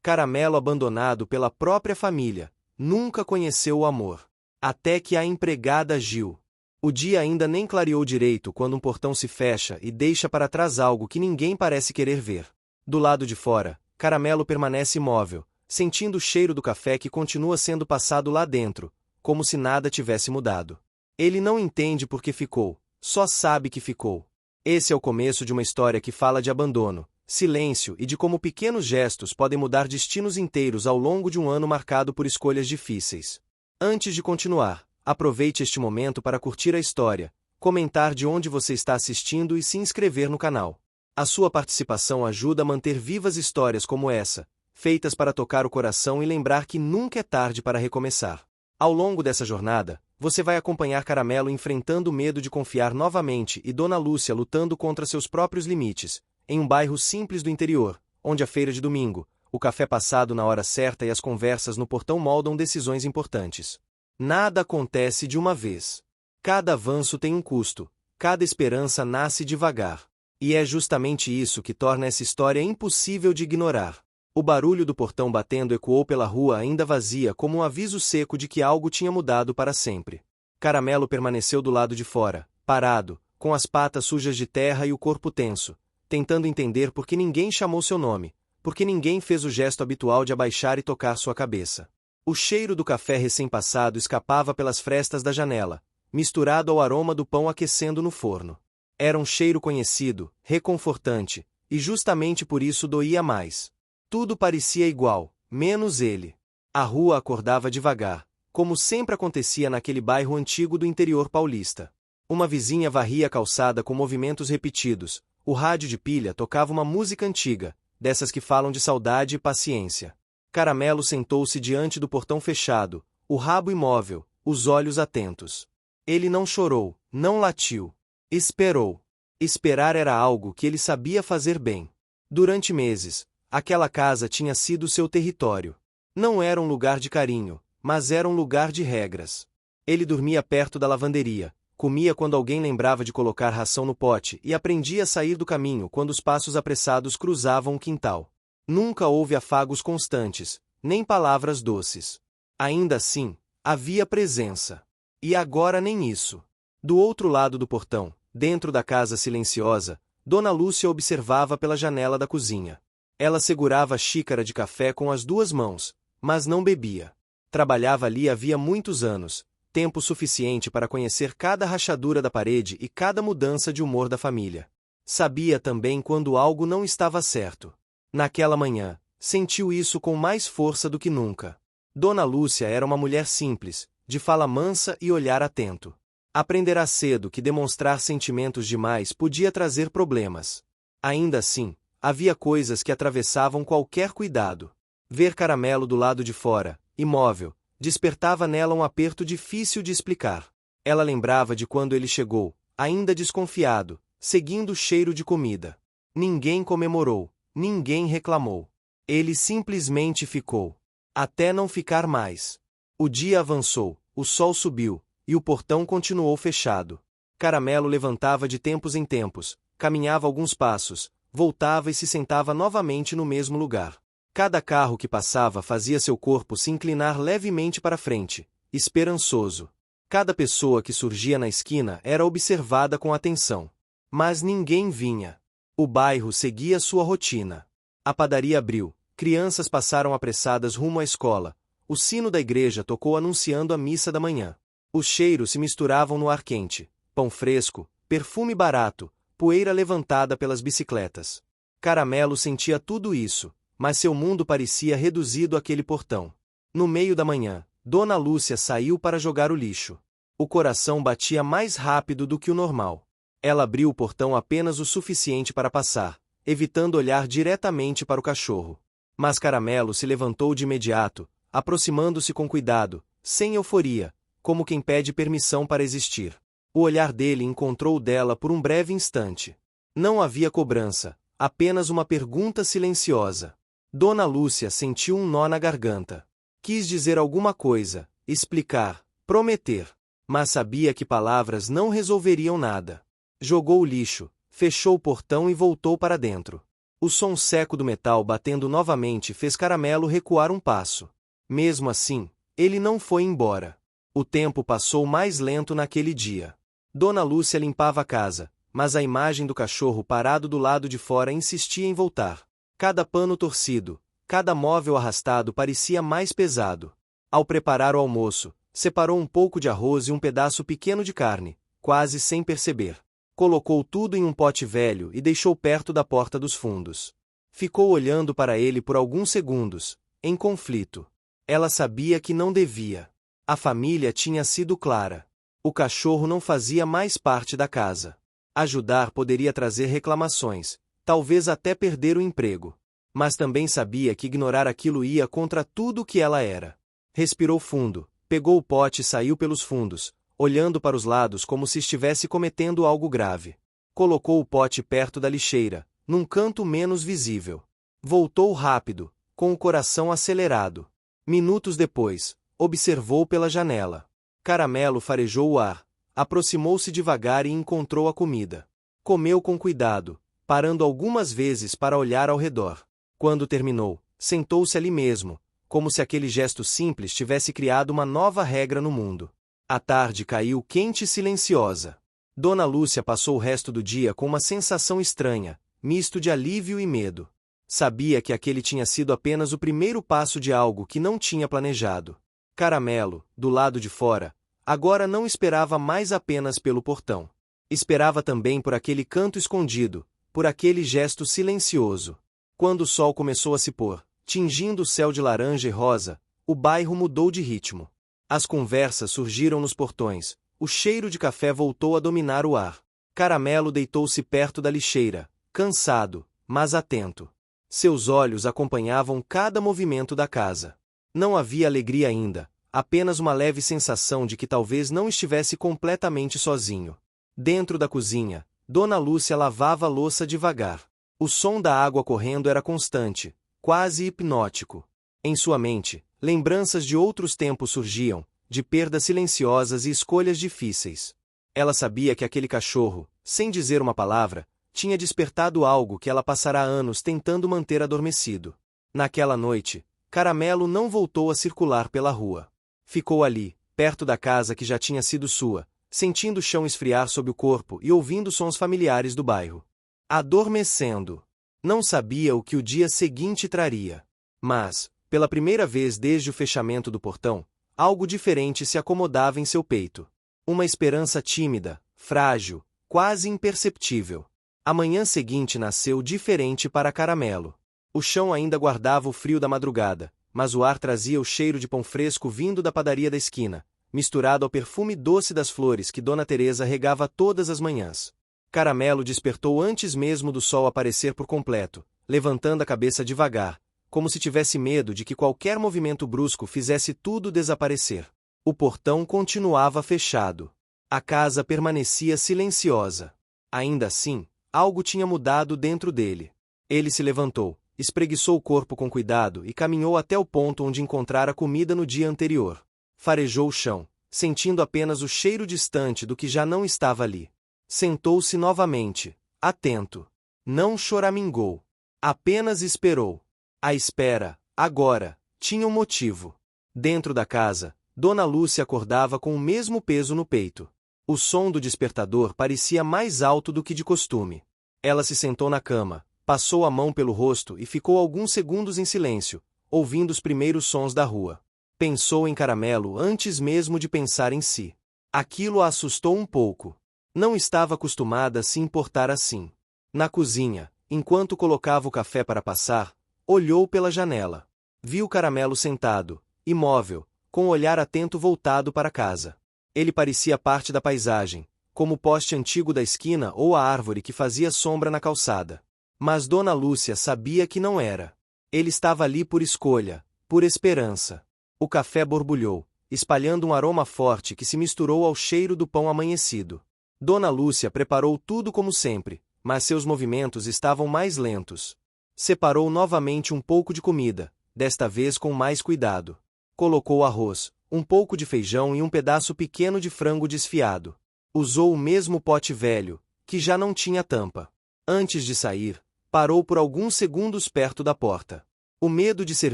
Caramelo abandonado pela própria família, nunca conheceu o amor. Até que a empregada agiu. O dia ainda nem clareou direito quando um portão se fecha e deixa para trás algo que ninguém parece querer ver. Do lado de fora, Caramelo permanece imóvel, sentindo o cheiro do café que continua sendo passado lá dentro, como se nada tivesse mudado. Ele não entende por que ficou, só sabe que ficou. Esse é o começo de uma história que fala de abandono, silêncio e de como pequenos gestos podem mudar destinos inteiros ao longo de um ano marcado por escolhas difíceis. Antes de continuar, aproveite este momento para curtir a história, comentar de onde você está assistindo e se inscrever no canal. A sua participação ajuda a manter vivas histórias como essa, feitas para tocar o coração e lembrar que nunca é tarde para recomeçar. Ao longo dessa jornada, você vai acompanhar Caramelo enfrentando o medo de confiar novamente e Dona Lúcia lutando contra seus próprios limites, em um bairro simples do interior, onde a feira de domingo, o café passado na hora certa e as conversas no portão moldam decisões importantes. Nada acontece de uma vez. Cada avanço tem um custo, cada esperança nasce devagar. E é justamente isso que torna essa história impossível de ignorar. O barulho do portão batendo ecoou pela rua ainda vazia como um aviso seco de que algo tinha mudado para sempre. Caramelo permaneceu do lado de fora, parado, com as patas sujas de terra e o corpo tenso, tentando entender por que ninguém chamou seu nome, por que ninguém fez o gesto habitual de abaixar e tocar sua cabeça. O cheiro do café recém-passado escapava pelas frestas da janela, misturado ao aroma do pão aquecendo no forno. Era um cheiro conhecido, reconfortante, e justamente por isso doía mais. Tudo parecia igual, menos ele. A rua acordava devagar, como sempre acontecia naquele bairro antigo do interior paulista. Uma vizinha varria a calçada com movimentos repetidos, o rádio de pilha tocava uma música antiga, dessas que falam de saudade e paciência. Caramelo sentou-se diante do portão fechado, o rabo imóvel, os olhos atentos. Ele não chorou, não latiu. Esperou. Esperar era algo que ele sabia fazer bem. Durante meses, aquela casa tinha sido seu território. Não era um lugar de carinho, mas era um lugar de regras. Ele dormia perto da lavanderia, comia quando alguém lembrava de colocar ração no pote e aprendia a sair do caminho quando os passos apressados cruzavam o quintal. Nunca houve afagos constantes, nem palavras doces. Ainda assim, havia presença. E agora nem isso. Do outro lado do portão, dentro da casa silenciosa, Dona Lúcia observava pela janela da cozinha. Ela segurava a xícara de café com as duas mãos, mas não bebia. Trabalhava ali havia muitos anos, tempo suficiente para conhecer cada rachadura da parede e cada mudança de humor da família. Sabia também quando algo não estava certo. Naquela manhã, sentiu isso com mais força do que nunca. Dona Lúcia era uma mulher simples, de fala mansa e olhar atento. Aprenderá cedo que demonstrar sentimentos demais podia trazer problemas. Ainda assim, havia coisas que atravessavam qualquer cuidado. Ver Caramelo do lado de fora, imóvel, despertava nela um aperto difícil de explicar. Ela lembrava de quando ele chegou, ainda desconfiado, seguindo o cheiro de comida. Ninguém comemorou, ninguém reclamou. Ele simplesmente ficou. Até não ficar mais. O dia avançou, o sol subiu, e o portão continuou fechado. Caramelo levantava de tempos em tempos, caminhava alguns passos, voltava e se sentava novamente no mesmo lugar. Cada carro que passava fazia seu corpo se inclinar levemente para frente, esperançoso. Cada pessoa que surgia na esquina era observada com atenção. Mas ninguém vinha. O bairro seguia sua rotina. A padaria abriu, crianças passaram apressadas rumo à escola, o sino da igreja tocou anunciando a missa da manhã. Os cheiros se misturavam no ar quente, pão fresco, perfume barato, poeira levantada pelas bicicletas. Caramelo sentia tudo isso, mas seu mundo parecia reduzido àquele portão. No meio da manhã, Dona Lúcia saiu para jogar o lixo. O coração batia mais rápido do que o normal. Ela abriu o portão apenas o suficiente para passar, evitando olhar diretamente para o cachorro. Mas Caramelo se levantou de imediato, aproximando-se com cuidado, sem euforia, como quem pede permissão para existir. O olhar dele encontrou o dela por um breve instante. Não havia cobrança, apenas uma pergunta silenciosa. Dona Lúcia sentiu um nó na garganta. Quis dizer alguma coisa, explicar, prometer, mas sabia que palavras não resolveriam nada. Jogou o lixo, fechou o portão e voltou para dentro. O som seco do metal batendo novamente fez Caramelo recuar um passo. Mesmo assim, ele não foi embora. O tempo passou mais lento naquele dia. Dona Lúcia limpava a casa, mas a imagem do cachorro parado do lado de fora insistia em voltar. Cada pano torcido, cada móvel arrastado parecia mais pesado. Ao preparar o almoço, separou um pouco de arroz e um pedaço pequeno de carne, quase sem perceber. Colocou tudo em um pote velho e deixou perto da porta dos fundos. Ficou olhando para ele por alguns segundos, em conflito. Ela sabia que não devia. A família tinha sido clara. O cachorro não fazia mais parte da casa. Ajudar poderia trazer reclamações, talvez até perder o emprego. Mas também sabia que ignorar aquilo ia contra tudo o que ela era. Respirou fundo, pegou o pote e saiu pelos fundos, olhando para os lados como se estivesse cometendo algo grave. Colocou o pote perto da lixeira, num canto menos visível. Voltou rápido, com o coração acelerado. Minutos depois, observou pela janela. Caramelo farejou o ar, aproximou-se devagar e encontrou a comida. Comeu com cuidado, parando algumas vezes para olhar ao redor. Quando terminou, sentou-se ali mesmo, como se aquele gesto simples tivesse criado uma nova regra no mundo. A tarde caiu quente e silenciosa. Dona Lúcia passou o resto do dia com uma sensação estranha, misto de alívio e medo. Sabia que aquele tinha sido apenas o primeiro passo de algo que não tinha planejado. Caramelo, do lado de fora, agora não esperava mais apenas pelo portão. Esperava também por aquele canto escondido, por aquele gesto silencioso. Quando o sol começou a se pôr, tingindo o céu de laranja e rosa, o bairro mudou de ritmo. As conversas surgiram nos portões, o cheiro de café voltou a dominar o ar. Caramelo deitou-se perto da lixeira, cansado, mas atento. Seus olhos acompanhavam cada movimento da casa. Não havia alegria ainda, apenas uma leve sensação de que talvez não estivesse completamente sozinho. Dentro da cozinha, Dona Lúcia lavava a louça devagar. O som da água correndo era constante, quase hipnótico. Em sua mente, lembranças de outros tempos surgiam, de perdas silenciosas e escolhas difíceis. Ela sabia que aquele cachorro, sem dizer uma palavra, tinha despertado algo que ela passara anos tentando manter adormecido. Naquela noite, Caramelo não voltou a circular pela rua. Ficou ali, perto da casa que já tinha sido sua, sentindo o chão esfriar sob o corpo e ouvindo sons familiares do bairro. Adormecendo. Não sabia o que o dia seguinte traria. Mas, pela primeira vez desde o fechamento do portão, algo diferente se acomodava em seu peito. Uma esperança tímida, frágil, quase imperceptível. A manhã seguinte nasceu diferente para Caramelo. O chão ainda guardava o frio da madrugada, mas o ar trazia o cheiro de pão fresco vindo da padaria da esquina, misturado ao perfume doce das flores que Dona Teresa regava todas as manhãs. Caramelo despertou antes mesmo do sol aparecer por completo, levantando a cabeça devagar, como se tivesse medo de que qualquer movimento brusco fizesse tudo desaparecer. O portão continuava fechado. A casa permanecia silenciosa. Ainda assim, algo tinha mudado dentro dele. Ele se levantou, espreguiçou o corpo com cuidado e caminhou até o ponto onde encontrara comida no dia anterior. Farejou o chão, sentindo apenas o cheiro distante do que já não estava ali. Sentou-se novamente, atento. Não choramingou. Apenas esperou. A espera, agora, tinha um motivo. Dentro da casa, Dona Lúcia acordava com o mesmo peso no peito. O som do despertador parecia mais alto do que de costume. Ela se sentou na cama, passou a mão pelo rosto e ficou alguns segundos em silêncio, ouvindo os primeiros sons da rua. Pensou em Caramelo antes mesmo de pensar em si. Aquilo a assustou um pouco. Não estava acostumada a se importar assim. Na cozinha, enquanto colocava o café para passar, olhou pela janela. Viu Caramelo sentado, imóvel, com o olhar atento voltado para a casa. Ele parecia parte da paisagem, como o poste antigo da esquina ou a árvore que fazia sombra na calçada. Mas Dona Lúcia sabia que não era. Ele estava ali por escolha, por esperança. O café borbulhou, espalhando um aroma forte que se misturou ao cheiro do pão amanhecido. Dona Lúcia preparou tudo como sempre, mas seus movimentos estavam mais lentos. Separou novamente um pouco de comida, desta vez com mais cuidado. Colocou arroz, um pouco de feijão e um pedaço pequeno de frango desfiado. Usou o mesmo pote velho, que já não tinha tampa. Antes de sair, Parou por alguns segundos perto da porta. O medo de ser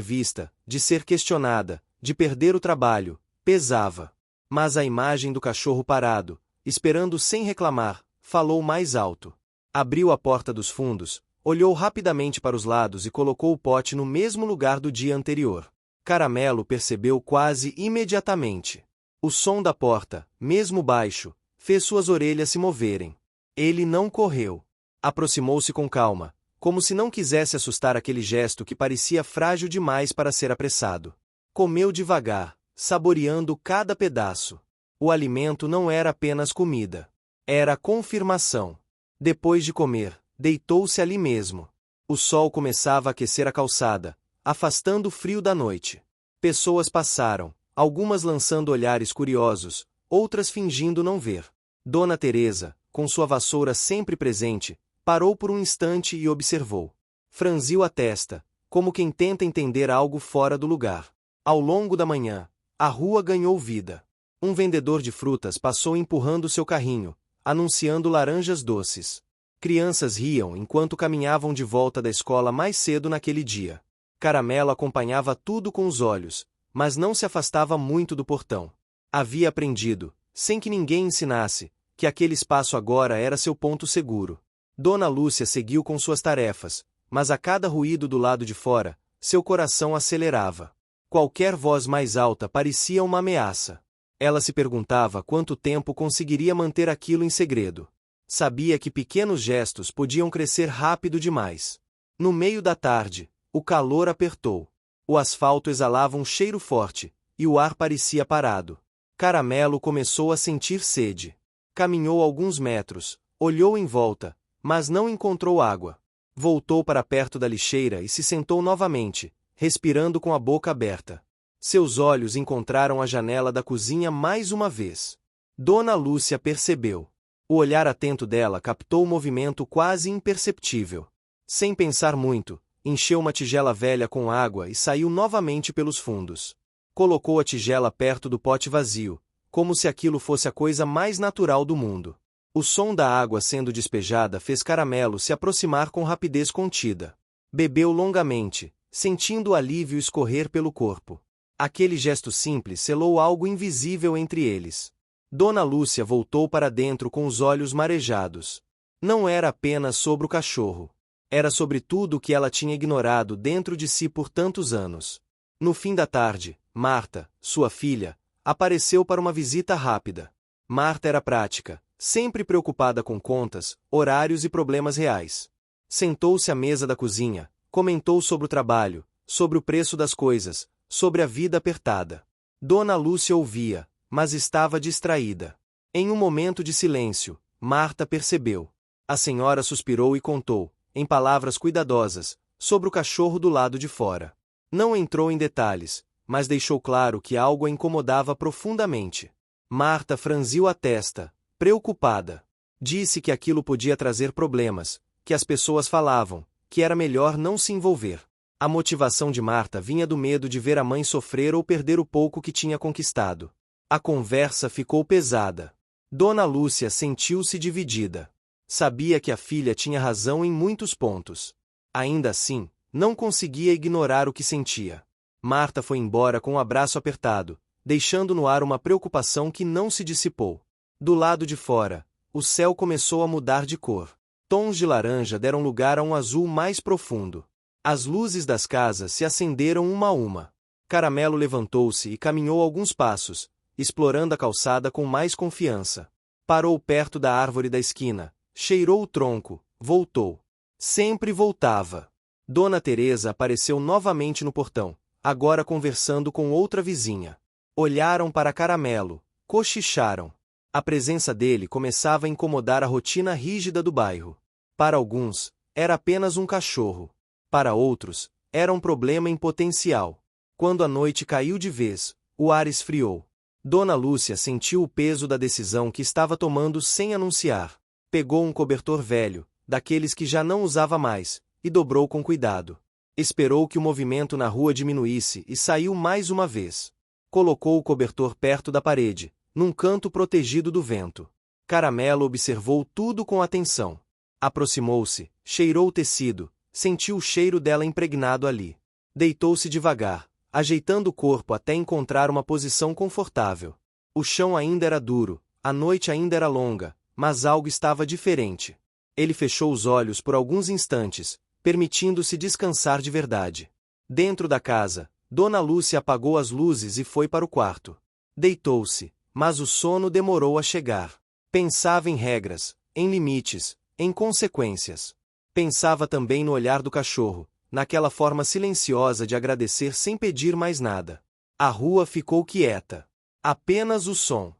vista, de ser questionada, de perder o trabalho, pesava. Mas a imagem do cachorro parado, esperando sem reclamar, falou mais alto. Abriu a porta dos fundos, olhou rapidamente para os lados e colocou o pote no mesmo lugar do dia anterior. Caramelo percebeu quase imediatamente. O som da porta, mesmo baixo, fez suas orelhas se moverem. Ele não correu. Aproximou-se com calma, como se não quisesse assustar aquele gesto que parecia frágil demais para ser apressado. Comeu devagar, saboreando cada pedaço. O alimento não era apenas comida. Era confirmação. Depois de comer, deitou-se ali mesmo. O sol começava a aquecer a calçada, afastando o frio da noite. Pessoas passaram, algumas lançando olhares curiosos, outras fingindo não ver. Dona Teresa, com sua vassoura sempre presente, parou por um instante e observou. Franziu a testa, como quem tenta entender algo fora do lugar. Ao longo da manhã, a rua ganhou vida. Um vendedor de frutas passou empurrando seu carrinho, anunciando laranjas doces. Crianças riam enquanto caminhavam de volta da escola mais cedo naquele dia. Caramelo acompanhava tudo com os olhos, mas não se afastava muito do portão. Havia aprendido, sem que ninguém ensinasse, que aquele espaço agora era seu ponto seguro. Dona Lúcia seguiu com suas tarefas, mas a cada ruído do lado de fora, seu coração acelerava. Qualquer voz mais alta parecia uma ameaça. Ela se perguntava quanto tempo conseguiria manter aquilo em segredo. Sabia que pequenos gestos podiam crescer rápido demais. No meio da tarde, o calor apertou. O asfalto exalava um cheiro forte, e o ar parecia parado. Caramelo começou a sentir sede. Caminhou alguns metros, olhou em volta, mas não encontrou água. Voltou para perto da lixeira e se sentou novamente, respirando com a boca aberta. Seus olhos encontraram a janela da cozinha mais uma vez. Dona Lúcia percebeu. O olhar atento dela captou o movimento quase imperceptível. Sem pensar muito, encheu uma tigela velha com água e saiu novamente pelos fundos. Colocou a tigela perto do pote vazio, como se aquilo fosse a coisa mais natural do mundo. O som da água sendo despejada fez Caramelo se aproximar com rapidez contida. Bebeu longamente, sentindo o alívio escorrer pelo corpo. Aquele gesto simples selou algo invisível entre eles. Dona Lúcia voltou para dentro com os olhos marejados. Não era apenas sobre o cachorro. Era sobre tudo o que ela tinha ignorado dentro de si por tantos anos. No fim da tarde, Marta, sua filha, apareceu para uma visita rápida. Marta era prática, sempre preocupada com contas, horários e problemas reais. Sentou-se à mesa da cozinha, comentou sobre o trabalho, sobre o preço das coisas, sobre a vida apertada. Dona Lúcia ouvia, mas estava distraída. Em um momento de silêncio, Marta percebeu. A senhora suspirou e contou, em palavras cuidadosas, sobre o cachorro do lado de fora. Não entrou em detalhes, mas deixou claro que algo a incomodava profundamente. Marta franziu a testa, preocupada. Disse que aquilo podia trazer problemas, que as pessoas falavam, que era melhor não se envolver. A motivação de Marta vinha do medo de ver a mãe sofrer ou perder o pouco que tinha conquistado. A conversa ficou pesada. Dona Lúcia sentiu-se dividida. Sabia que a filha tinha razão em muitos pontos. Ainda assim, não conseguia ignorar o que sentia. Marta foi embora com um abraço apertado, deixando no ar uma preocupação que não se dissipou. Do lado de fora, o céu começou a mudar de cor. Tons de laranja deram lugar a um azul mais profundo. As luzes das casas se acenderam uma a uma. Caramelo levantou-se e caminhou alguns passos, explorando a calçada com mais confiança. Parou perto da árvore da esquina, cheirou o tronco, voltou. Sempre voltava. Dona Teresa apareceu novamente no portão, agora conversando com outra vizinha. Olharam para Caramelo, cochicharam. A presença dele começava a incomodar a rotina rígida do bairro. Para alguns, era apenas um cachorro. Para outros, era um problema em potencial. Quando a noite caiu de vez, o ar esfriou. Dona Lúcia sentiu o peso da decisão que estava tomando sem anunciar. Pegou um cobertor velho, daqueles que já não usava mais, e dobrou com cuidado. Esperou que o movimento na rua diminuísse e saiu mais uma vez. Colocou o cobertor perto da parede, num canto protegido do vento. Caramelo observou tudo com atenção. Aproximou-se, cheirou o tecido, sentiu o cheiro dela impregnado ali. Deitou-se devagar, ajeitando o corpo até encontrar uma posição confortável. O chão ainda era duro, a noite ainda era longa, mas algo estava diferente. Ele fechou os olhos por alguns instantes, permitindo-se descansar de verdade. Dentro da casa, Dona Lúcia apagou as luzes e foi para o quarto. Deitou-se, mas o sono demorou a chegar. Pensava em regras, em limites, em consequências. Pensava também no olhar do cachorro, naquela forma silenciosa de agradecer sem pedir mais nada. A rua ficou quieta. Apenas o som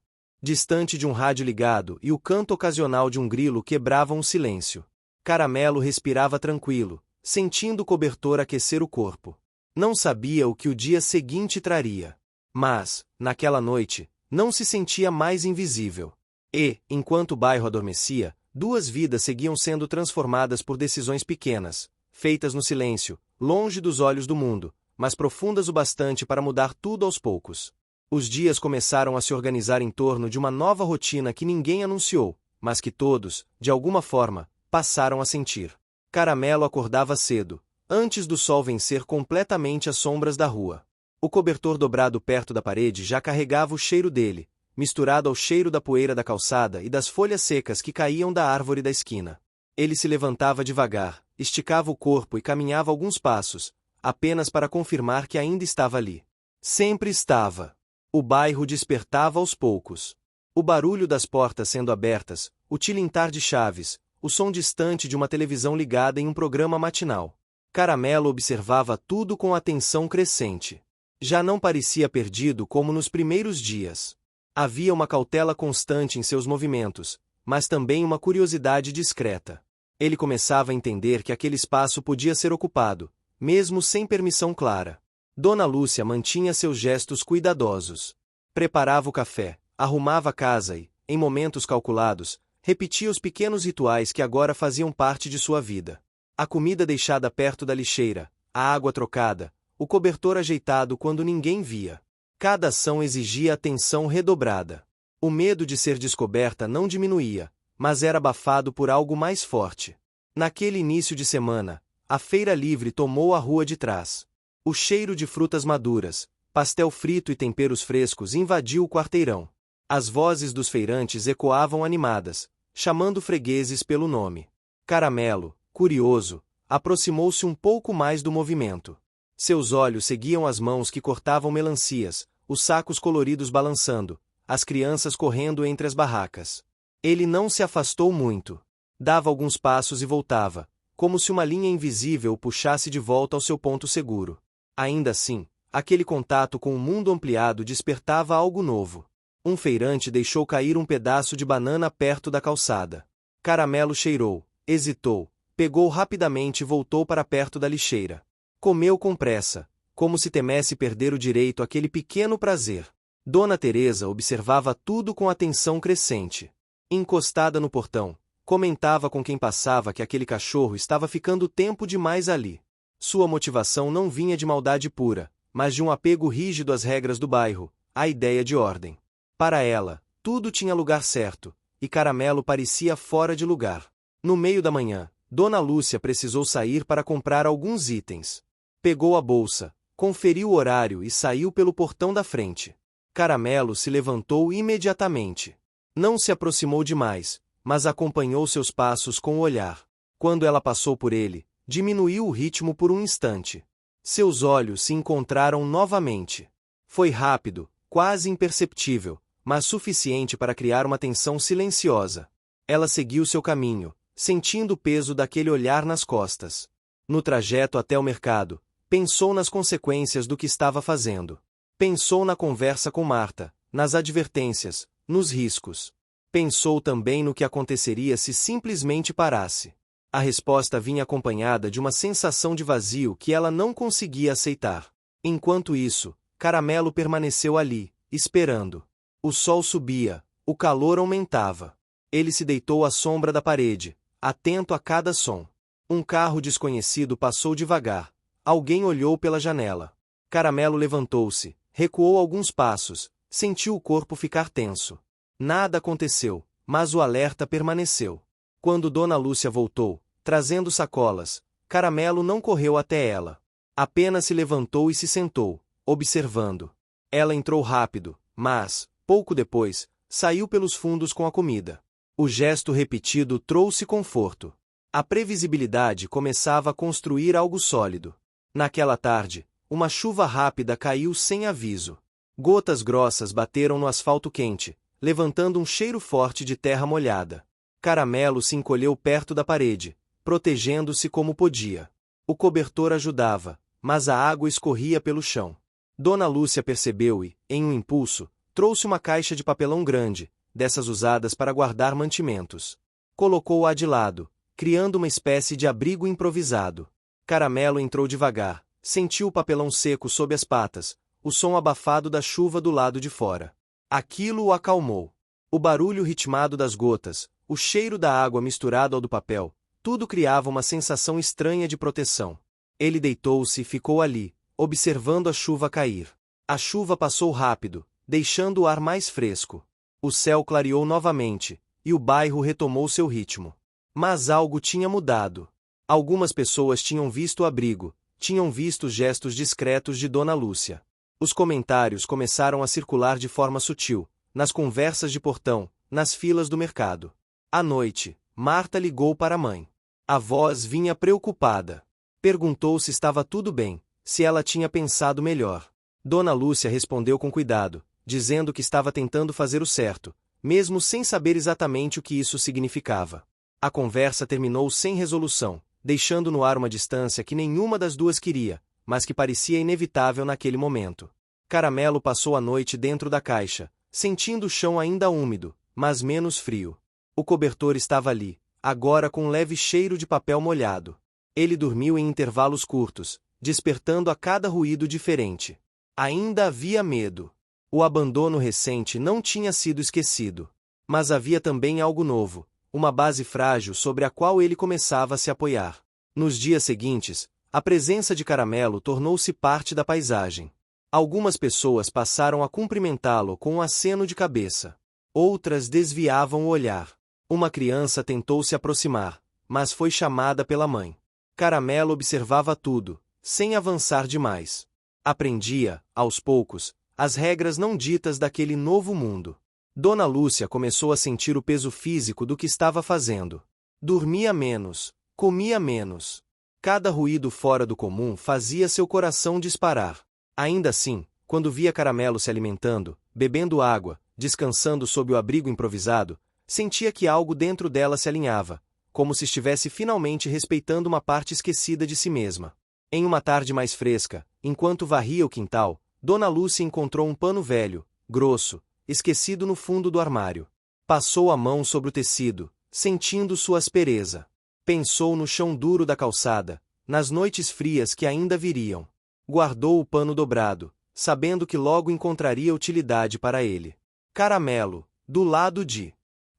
distante de um rádio ligado e o canto ocasional de um grilo quebravam o silêncio. Caramelo respirava tranquilo, sentindo o cobertor aquecer o corpo. Não sabia o que o dia seguinte traria. Mas, naquela noite, não se sentia mais invisível. E, enquanto o bairro adormecia, duas vidas seguiam sendo transformadas por decisões pequenas, feitas no silêncio, longe dos olhos do mundo, mas profundas o bastante para mudar tudo aos poucos. Os dias começaram a se organizar em torno de uma nova rotina que ninguém anunciou, mas que todos, de alguma forma, passaram a sentir. Caramelo acordava cedo, antes do sol vencer completamente as sombras da rua. O cobertor dobrado perto da parede já carregava o cheiro dele, misturado ao cheiro da poeira da calçada e das folhas secas que caíam da árvore da esquina. Ele se levantava devagar, esticava o corpo e caminhava alguns passos, apenas para confirmar que ainda estava ali. Sempre estava. O bairro despertava aos poucos. O barulho das portas sendo abertas, o tilintar de chaves, o som distante de uma televisão ligada em um programa matinal. Caramelo observava tudo com atenção crescente. Já não parecia perdido como nos primeiros dias. Havia uma cautela constante em seus movimentos, mas também uma curiosidade discreta. Ele começava a entender que aquele espaço podia ser ocupado, mesmo sem permissão clara. Dona Lúcia mantinha seus gestos cuidadosos. Preparava o café, arrumava a casa e, em momentos calculados, repetia os pequenos rituais que agora faziam parte de sua vida. A comida deixada perto da lixeira, a água trocada, o cobertor ajeitado quando ninguém via. Cada ação exigia atenção redobrada. O medo de ser descoberta não diminuía, mas era abafado por algo mais forte. Naquele início de semana, a feira livre tomou a rua de trás. O cheiro de frutas maduras, pastel frito e temperos frescos invadiu o quarteirão. As vozes dos feirantes ecoavam animadas, chamando fregueses pelo nome. Caramelo, curioso, aproximou-se um pouco mais do movimento. Seus olhos seguiam as mãos que cortavam melancias, os sacos coloridos balançando, as crianças correndo entre as barracas. Ele não se afastou muito. Dava alguns passos e voltava, como se uma linha invisível o puxasse de volta ao seu ponto seguro. Ainda assim, aquele contato com o mundo ampliado despertava algo novo. Um feirante deixou cair um pedaço de banana perto da calçada. Caramelo cheirou, hesitou, pegou rapidamente e voltou para perto da lixeira. Comeu com pressa, como se temesse perder o direito àquele pequeno prazer. Dona Teresa observava tudo com atenção crescente. Encostada no portão, comentava com quem passava que aquele cachorro estava ficando tempo demais ali. Sua motivação não vinha de maldade pura, mas de um apego rígido às regras do bairro, à ideia de ordem. Para ela, tudo tinha lugar certo, e Caramelo parecia fora de lugar. No meio da manhã, Dona Lúcia precisou sair para comprar alguns itens. Pegou a bolsa, conferiu o horário e saiu pelo portão da frente. Caramelo se levantou imediatamente. Não se aproximou demais, mas acompanhou seus passos com o olhar. Quando ela passou por ele, diminuiu o ritmo por um instante. Seus olhos se encontraram novamente. Foi rápido, quase imperceptível, mas suficiente para criar uma tensão silenciosa. Ela seguiu seu caminho, sentindo o peso daquele olhar nas costas. No trajeto até o mercado, pensou nas consequências do que estava fazendo. Pensou na conversa com Marta, nas advertências, nos riscos. Pensou também no que aconteceria se simplesmente parasse. A resposta vinha acompanhada de uma sensação de vazio que ela não conseguia aceitar. Enquanto isso, Caramelo permaneceu ali, esperando. O sol subia, o calor aumentava. Ele se deitou à sombra da parede, atento a cada som. Um carro desconhecido passou devagar. Alguém olhou pela janela. Caramelo levantou-se, recuou alguns passos, sentiu o corpo ficar tenso. Nada aconteceu, mas o alerta permaneceu. Quando Dona Lúcia voltou, trazendo sacolas, Caramelo não correu até ela. Apenas se levantou e se sentou, observando. Ela entrou rápido, mas, pouco depois, saiu pelos fundos com a comida. O gesto repetido trouxe conforto. A previsibilidade começava a construir algo sólido. Naquela tarde, uma chuva rápida caiu sem aviso. Gotas grossas bateram no asfalto quente, levantando um cheiro forte de terra molhada. Caramelo se encolheu perto da parede, protegendo-se como podia. O cobertor ajudava, mas a água escorria pelo chão. Dona Lúcia percebeu e, em um impulso, trouxe uma caixa de papelão grande, dessas usadas para guardar mantimentos. Colocou-a de lado, criando uma espécie de abrigo improvisado. Caramelo entrou devagar, sentiu o papelão seco sob as patas, o som abafado da chuva do lado de fora. Aquilo o acalmou. O barulho ritmado das gotas, o cheiro da água misturado ao do papel, tudo criava uma sensação estranha de proteção. Ele deitou-se e ficou ali, observando a chuva cair. A chuva passou rápido, deixando o ar mais fresco. O céu clareou novamente, e o bairro retomou seu ritmo. Mas algo tinha mudado. Algumas pessoas tinham visto o abrigo, tinham visto os gestos discretos de Dona Lúcia. Os comentários começaram a circular de forma sutil, nas conversas de portão, nas filas do mercado. À noite, Marta ligou para a mãe. A voz vinha preocupada. Perguntou se estava tudo bem, se ela tinha pensado melhor. Dona Lúcia respondeu com cuidado, dizendo que estava tentando fazer o certo, mesmo sem saber exatamente o que isso significava. A conversa terminou sem resolução, deixando no ar uma distância que nenhuma das duas queria, mas que parecia inevitável naquele momento. Caramelo passou a noite dentro da caixa, sentindo o chão ainda úmido, mas menos frio. O cobertor estava ali, agora com um leve cheiro de papel molhado. Ele dormiu em intervalos curtos, despertando a cada ruído diferente. Ainda havia medo. O abandono recente não tinha sido esquecido. Mas havia também algo novo, uma base frágil sobre a qual ele começava a se apoiar. Nos dias seguintes, a presença de Caramelo tornou-se parte da paisagem. Algumas pessoas passaram a cumprimentá-lo com um aceno de cabeça. Outras desviavam o olhar. Uma criança tentou se aproximar, mas foi chamada pela mãe. Caramelo observava tudo, sem avançar demais. Aprendia, aos poucos, as regras não ditas daquele novo mundo. Dona Lúcia começou a sentir o peso físico do que estava fazendo. Dormia menos, comia menos. Cada ruído fora do comum fazia seu coração disparar. Ainda assim, quando via Caramelo se alimentando, bebendo água, descansando sob o abrigo improvisado, sentia que algo dentro dela se alinhava, como se estivesse finalmente respeitando uma parte esquecida de si mesma. Em uma tarde mais fresca, enquanto varria o quintal, Dona Lúcia encontrou um pano velho, grosso, esquecido no fundo do armário. Passou a mão sobre o tecido, sentindo sua aspereza. Pensou no chão duro da calçada, nas noites frias que ainda viriam. Guardou o pano dobrado, sabendo que logo encontraria utilidade para ele. Caramelo, do lado de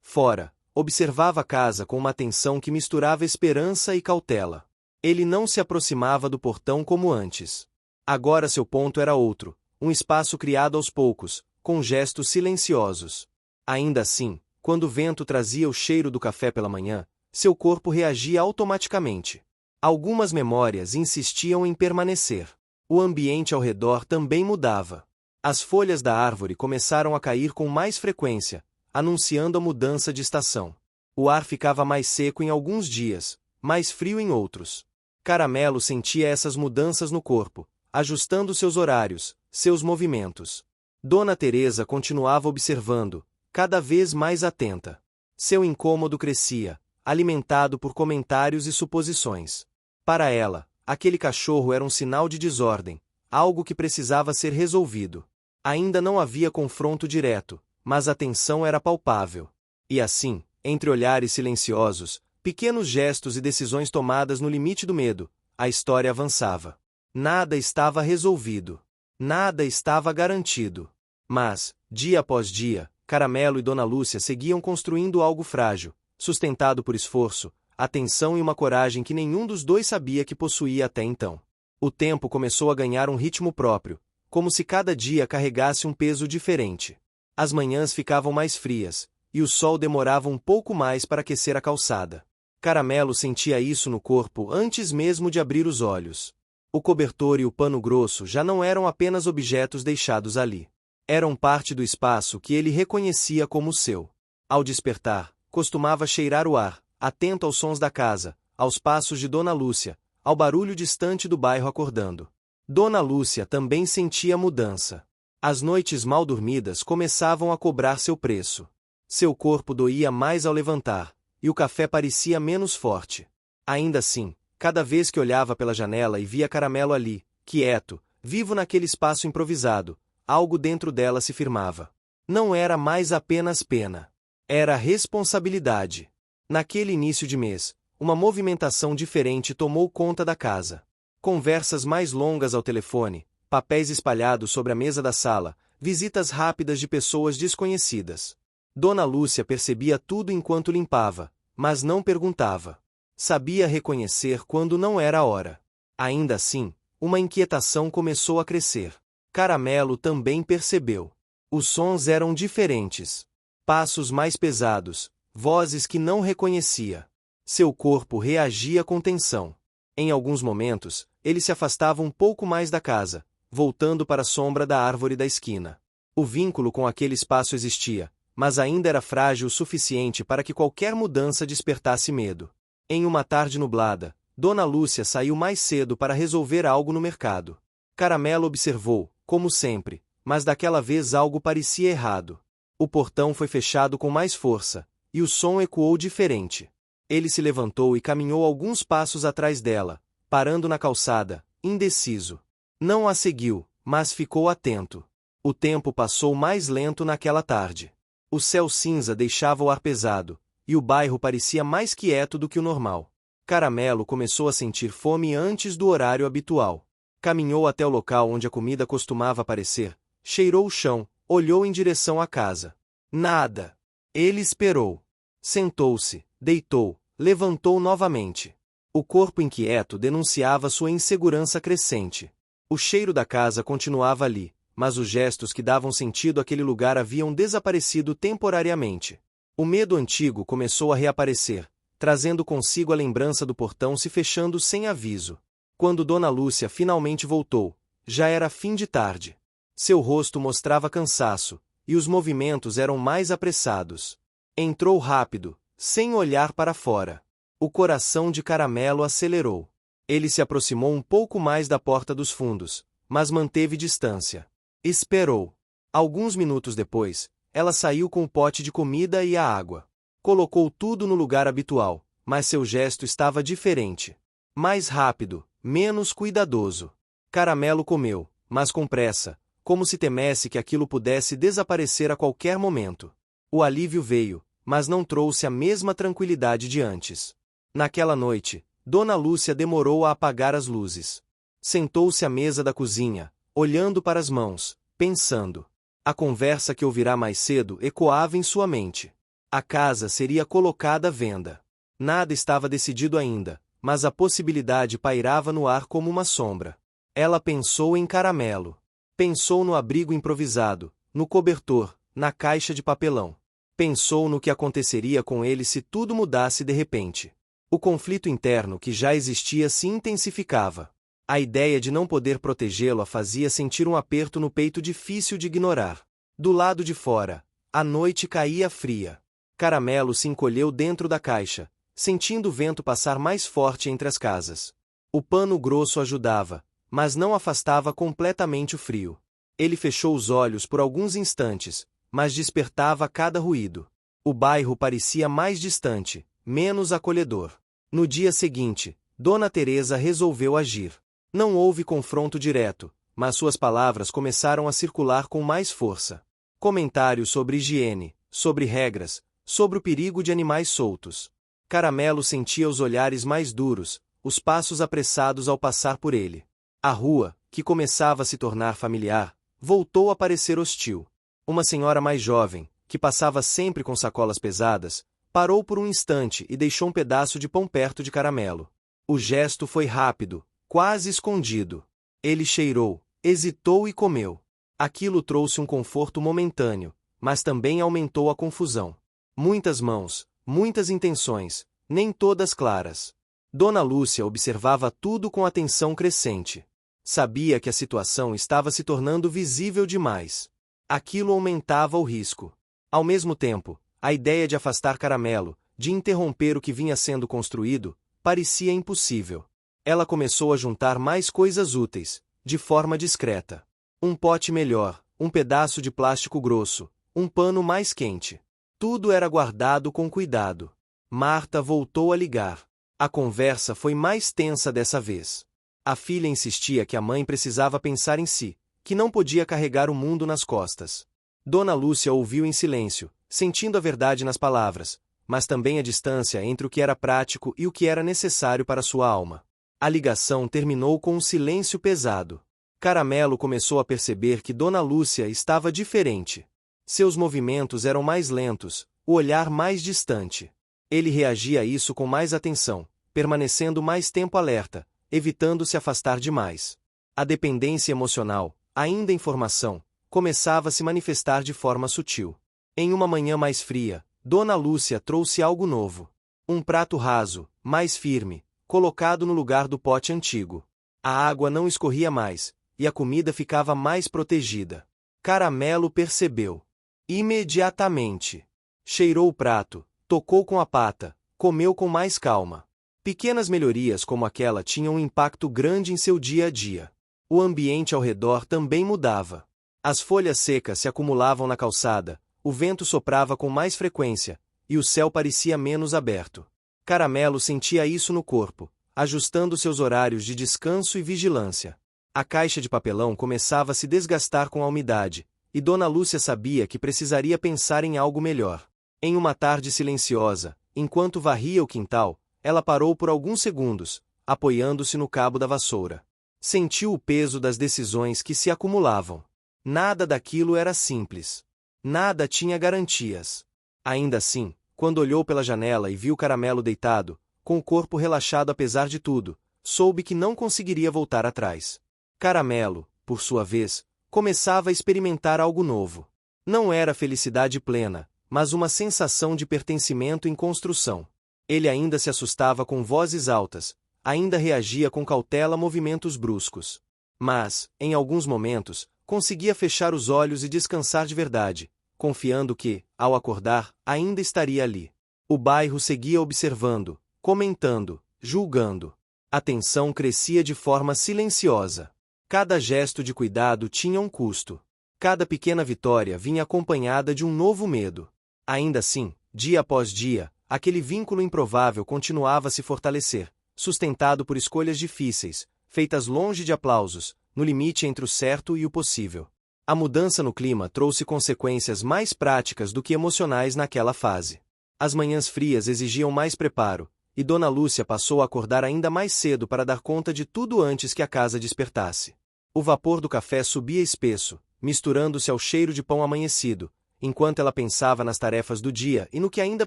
fora, observava a casa com uma atenção que misturava esperança e cautela. Ele não se aproximava do portão como antes. Agora seu ponto era outro, um espaço criado aos poucos, com gestos silenciosos. Ainda assim, quando o vento trazia o cheiro do café pela manhã, seu corpo reagia automaticamente. Algumas memórias insistiam em permanecer. O ambiente ao redor também mudava. As folhas da árvore começaram a cair com mais frequência, anunciando a mudança de estação. O ar ficava mais seco em alguns dias, mais frio em outros. Caramelo sentia essas mudanças no corpo, ajustando seus horários, seus movimentos. Dona Teresa continuava observando, cada vez mais atenta. Seu incômodo crescia, alimentado por comentários e suposições. Para ela, aquele cachorro era um sinal de desordem, algo que precisava ser resolvido. Ainda não havia confronto direto, mas a tensão era palpável. E assim, entre olhares silenciosos, pequenos gestos e decisões tomadas no limite do medo, a história avançava. Nada estava resolvido. Nada estava garantido. Mas, dia após dia, Caramelo e Dona Lúcia seguiam construindo algo frágil, sustentado por esforço, atenção e uma coragem que nenhum dos dois sabia que possuía até então. O tempo começou a ganhar um ritmo próprio, como se cada dia carregasse um peso diferente. As manhãs ficavam mais frias, e o sol demorava um pouco mais para aquecer a calçada. Caramelo sentia isso no corpo antes mesmo de abrir os olhos. O cobertor e o pano grosso já não eram apenas objetos deixados ali. Eram parte do espaço que ele reconhecia como seu. Ao despertar, costumava cheirar o ar, atento aos sons da casa, aos passos de Dona Lúcia, ao barulho distante do bairro acordando. Dona Lúcia também sentia a mudança. As noites mal dormidas começavam a cobrar seu preço. Seu corpo doía mais ao levantar, e o café parecia menos forte. Ainda assim, cada vez que olhava pela janela e via Caramelo ali, quieto, vivo naquele espaço improvisado, algo dentro dela se firmava. Não era mais apenas pena. Era responsabilidade. Naquele início de mês, uma movimentação diferente tomou conta da casa. Conversas mais longas ao telefone, papéis espalhados sobre a mesa da sala, visitas rápidas de pessoas desconhecidas. Dona Lúcia percebia tudo enquanto limpava, mas não perguntava. Sabia reconhecer quando não era a hora. Ainda assim, uma inquietação começou a crescer. Caramelo também percebeu. Os sons eram diferentes. Passos mais pesados, vozes que não reconhecia. Seu corpo reagia com tensão. Em alguns momentos, ele se afastava um pouco mais da casa, voltando para a sombra da árvore da esquina. O vínculo com aquele espaço existia, mas ainda era frágil o suficiente para que qualquer mudança despertasse medo. Em uma tarde nublada, Dona Lúcia saiu mais cedo para resolver algo no mercado. Caramelo observou, como sempre, mas daquela vez algo parecia errado. O portão foi fechado com mais força, e o som ecoou diferente. Ele se levantou e caminhou alguns passos atrás dela, parando na calçada, indeciso. Não a seguiu, mas ficou atento. O tempo passou mais lento naquela tarde. O céu cinza deixava o ar pesado, e o bairro parecia mais quieto do que o normal. Caramelo começou a sentir fome antes do horário habitual. Caminhou até o local onde a comida costumava aparecer, cheirou o chão, olhou em direção à casa. Nada. Ele esperou. Sentou-se, deitou, levantou novamente. O corpo inquieto denunciava sua insegurança crescente. O cheiro da casa continuava ali, mas os gestos que davam sentido àquele lugar haviam desaparecido temporariamente. O medo antigo começou a reaparecer, trazendo consigo a lembrança do portão se fechando sem aviso. Quando Dona Lúcia finalmente voltou, já era fim de tarde. Seu rosto mostrava cansaço, e os movimentos eram mais apressados. Entrou rápido, sem olhar para fora. O coração de Caramelo acelerou. Ele se aproximou um pouco mais da porta dos fundos, mas manteve distância. Esperou. Alguns minutos depois, ela saiu com o pote de comida e a água. Colocou tudo no lugar habitual, mas seu gesto estava diferente. Mais rápido, menos cuidadoso. Caramelo comeu, mas com pressa, como se temesse que aquilo pudesse desaparecer a qualquer momento. O alívio veio, mas não trouxe a mesma tranquilidade de antes. Naquela noite, Dona Lúcia demorou a apagar as luzes. Sentou-se à mesa da cozinha, olhando para as mãos, pensando. A conversa que ouvirá mais cedo ecoava em sua mente. A casa seria colocada à venda. Nada estava decidido ainda, mas a possibilidade pairava no ar como uma sombra. Ela pensou em Caramelo. Pensou no abrigo improvisado, no cobertor, na caixa de papelão. Pensou no que aconteceria com ele se tudo mudasse de repente. O conflito interno que já existia se intensificava. A ideia de não poder protegê-lo a fazia sentir um aperto no peito difícil de ignorar. Do lado de fora, a noite caía fria. Caramelo se encolheu dentro da caixa, sentindo o vento passar mais forte entre as casas. O pano grosso ajudava, mas não afastava completamente o frio. Ele fechou os olhos por alguns instantes, mas despertava a cada ruído. O bairro parecia mais distante, menos acolhedor. No dia seguinte, Dona Teresa resolveu agir. Não houve confronto direto, mas suas palavras começaram a circular com mais força. Comentários sobre higiene, sobre regras, sobre o perigo de animais soltos. Caramelo sentia os olhares mais duros, os passos apressados ao passar por ele. A rua, que começava a se tornar familiar, voltou a parecer hostil. Uma senhora mais jovem, que passava sempre com sacolas pesadas, parou por um instante e deixou um pedaço de pão perto de Caramelo. O gesto foi rápido, quase escondido. Ele cheirou, hesitou e comeu. Aquilo trouxe um conforto momentâneo, mas também aumentou a confusão. Muitas mãos, muitas intenções, nem todas claras. Dona Lúcia observava tudo com atenção crescente. Sabia que a situação estava se tornando visível demais. Aquilo aumentava o risco. Ao mesmo tempo, a ideia de afastar Caramelo, de interromper o que vinha sendo construído, parecia impossível. Ela começou a juntar mais coisas úteis, de forma discreta. Um pote melhor, um pedaço de plástico grosso, um pano mais quente. Tudo era guardado com cuidado. Marta voltou a ligar. A conversa foi mais tensa dessa vez. A filha insistia que a mãe precisava pensar em si, que não podia carregar o mundo nas costas. Dona Lúcia ouviu em silêncio, sentindo a verdade nas palavras, mas também a distância entre o que era prático e o que era necessário para sua alma. A ligação terminou com um silêncio pesado. Caramelo começou a perceber que Dona Lúcia estava diferente. Seus movimentos eram mais lentos, o olhar mais distante. Ele reagia a isso com mais atenção, permanecendo mais tempo alerta, evitando se afastar demais. A dependência emocional, ainda em formação, começava a se manifestar de forma sutil. Em uma manhã mais fria, Dona Lúcia trouxe algo novo. Um prato raso, mais firme, colocado no lugar do pote antigo. A água não escorria mais, e a comida ficava mais protegida. Caramelo percebeu. Imediatamente. Cheirou o prato, tocou com a pata, comeu com mais calma. Pequenas melhorias como aquela tinham um impacto grande em seu dia a dia. O ambiente ao redor também mudava. As folhas secas se acumulavam na calçada, o vento soprava com mais frequência, e o céu parecia menos aberto. Caramelo sentia isso no corpo, ajustando seus horários de descanso e vigilância. A caixa de papelão começava a se desgastar com a umidade, e Dona Lúcia sabia que precisaria pensar em algo melhor. Em uma tarde silenciosa, enquanto varria o quintal, ela parou por alguns segundos, apoiando-se no cabo da vassoura. Sentiu o peso das decisões que se acumulavam. Nada daquilo era simples. Nada tinha garantias. Ainda assim, quando olhou pela janela e viu Caramelo deitado, com o corpo relaxado apesar de tudo, soube que não conseguiria voltar atrás. Caramelo, por sua vez, começava a experimentar algo novo. Não era felicidade plena, mas uma sensação de pertencimento em construção. Ele ainda se assustava com vozes altas, ainda reagia com cautela a movimentos bruscos. Mas, em alguns momentos, conseguia fechar os olhos e descansar de verdade, confiando que, ao acordar, ainda estaria ali. O bairro seguia observando, comentando, julgando. A tensão crescia de forma silenciosa. Cada gesto de cuidado tinha um custo. Cada pequena vitória vinha acompanhada de um novo medo. Ainda assim, dia após dia, aquele vínculo improvável continuava a se fortalecer, sustentado por escolhas difíceis, feitas longe de aplausos, no limite entre o certo e o possível. A mudança no clima trouxe consequências mais práticas do que emocionais naquela fase. As manhãs frias exigiam mais preparo, e Dona Lúcia passou a acordar ainda mais cedo para dar conta de tudo antes que a casa despertasse. O vapor do café subia espesso, misturando-se ao cheiro de pão amanhecido, enquanto ela pensava nas tarefas do dia e no que ainda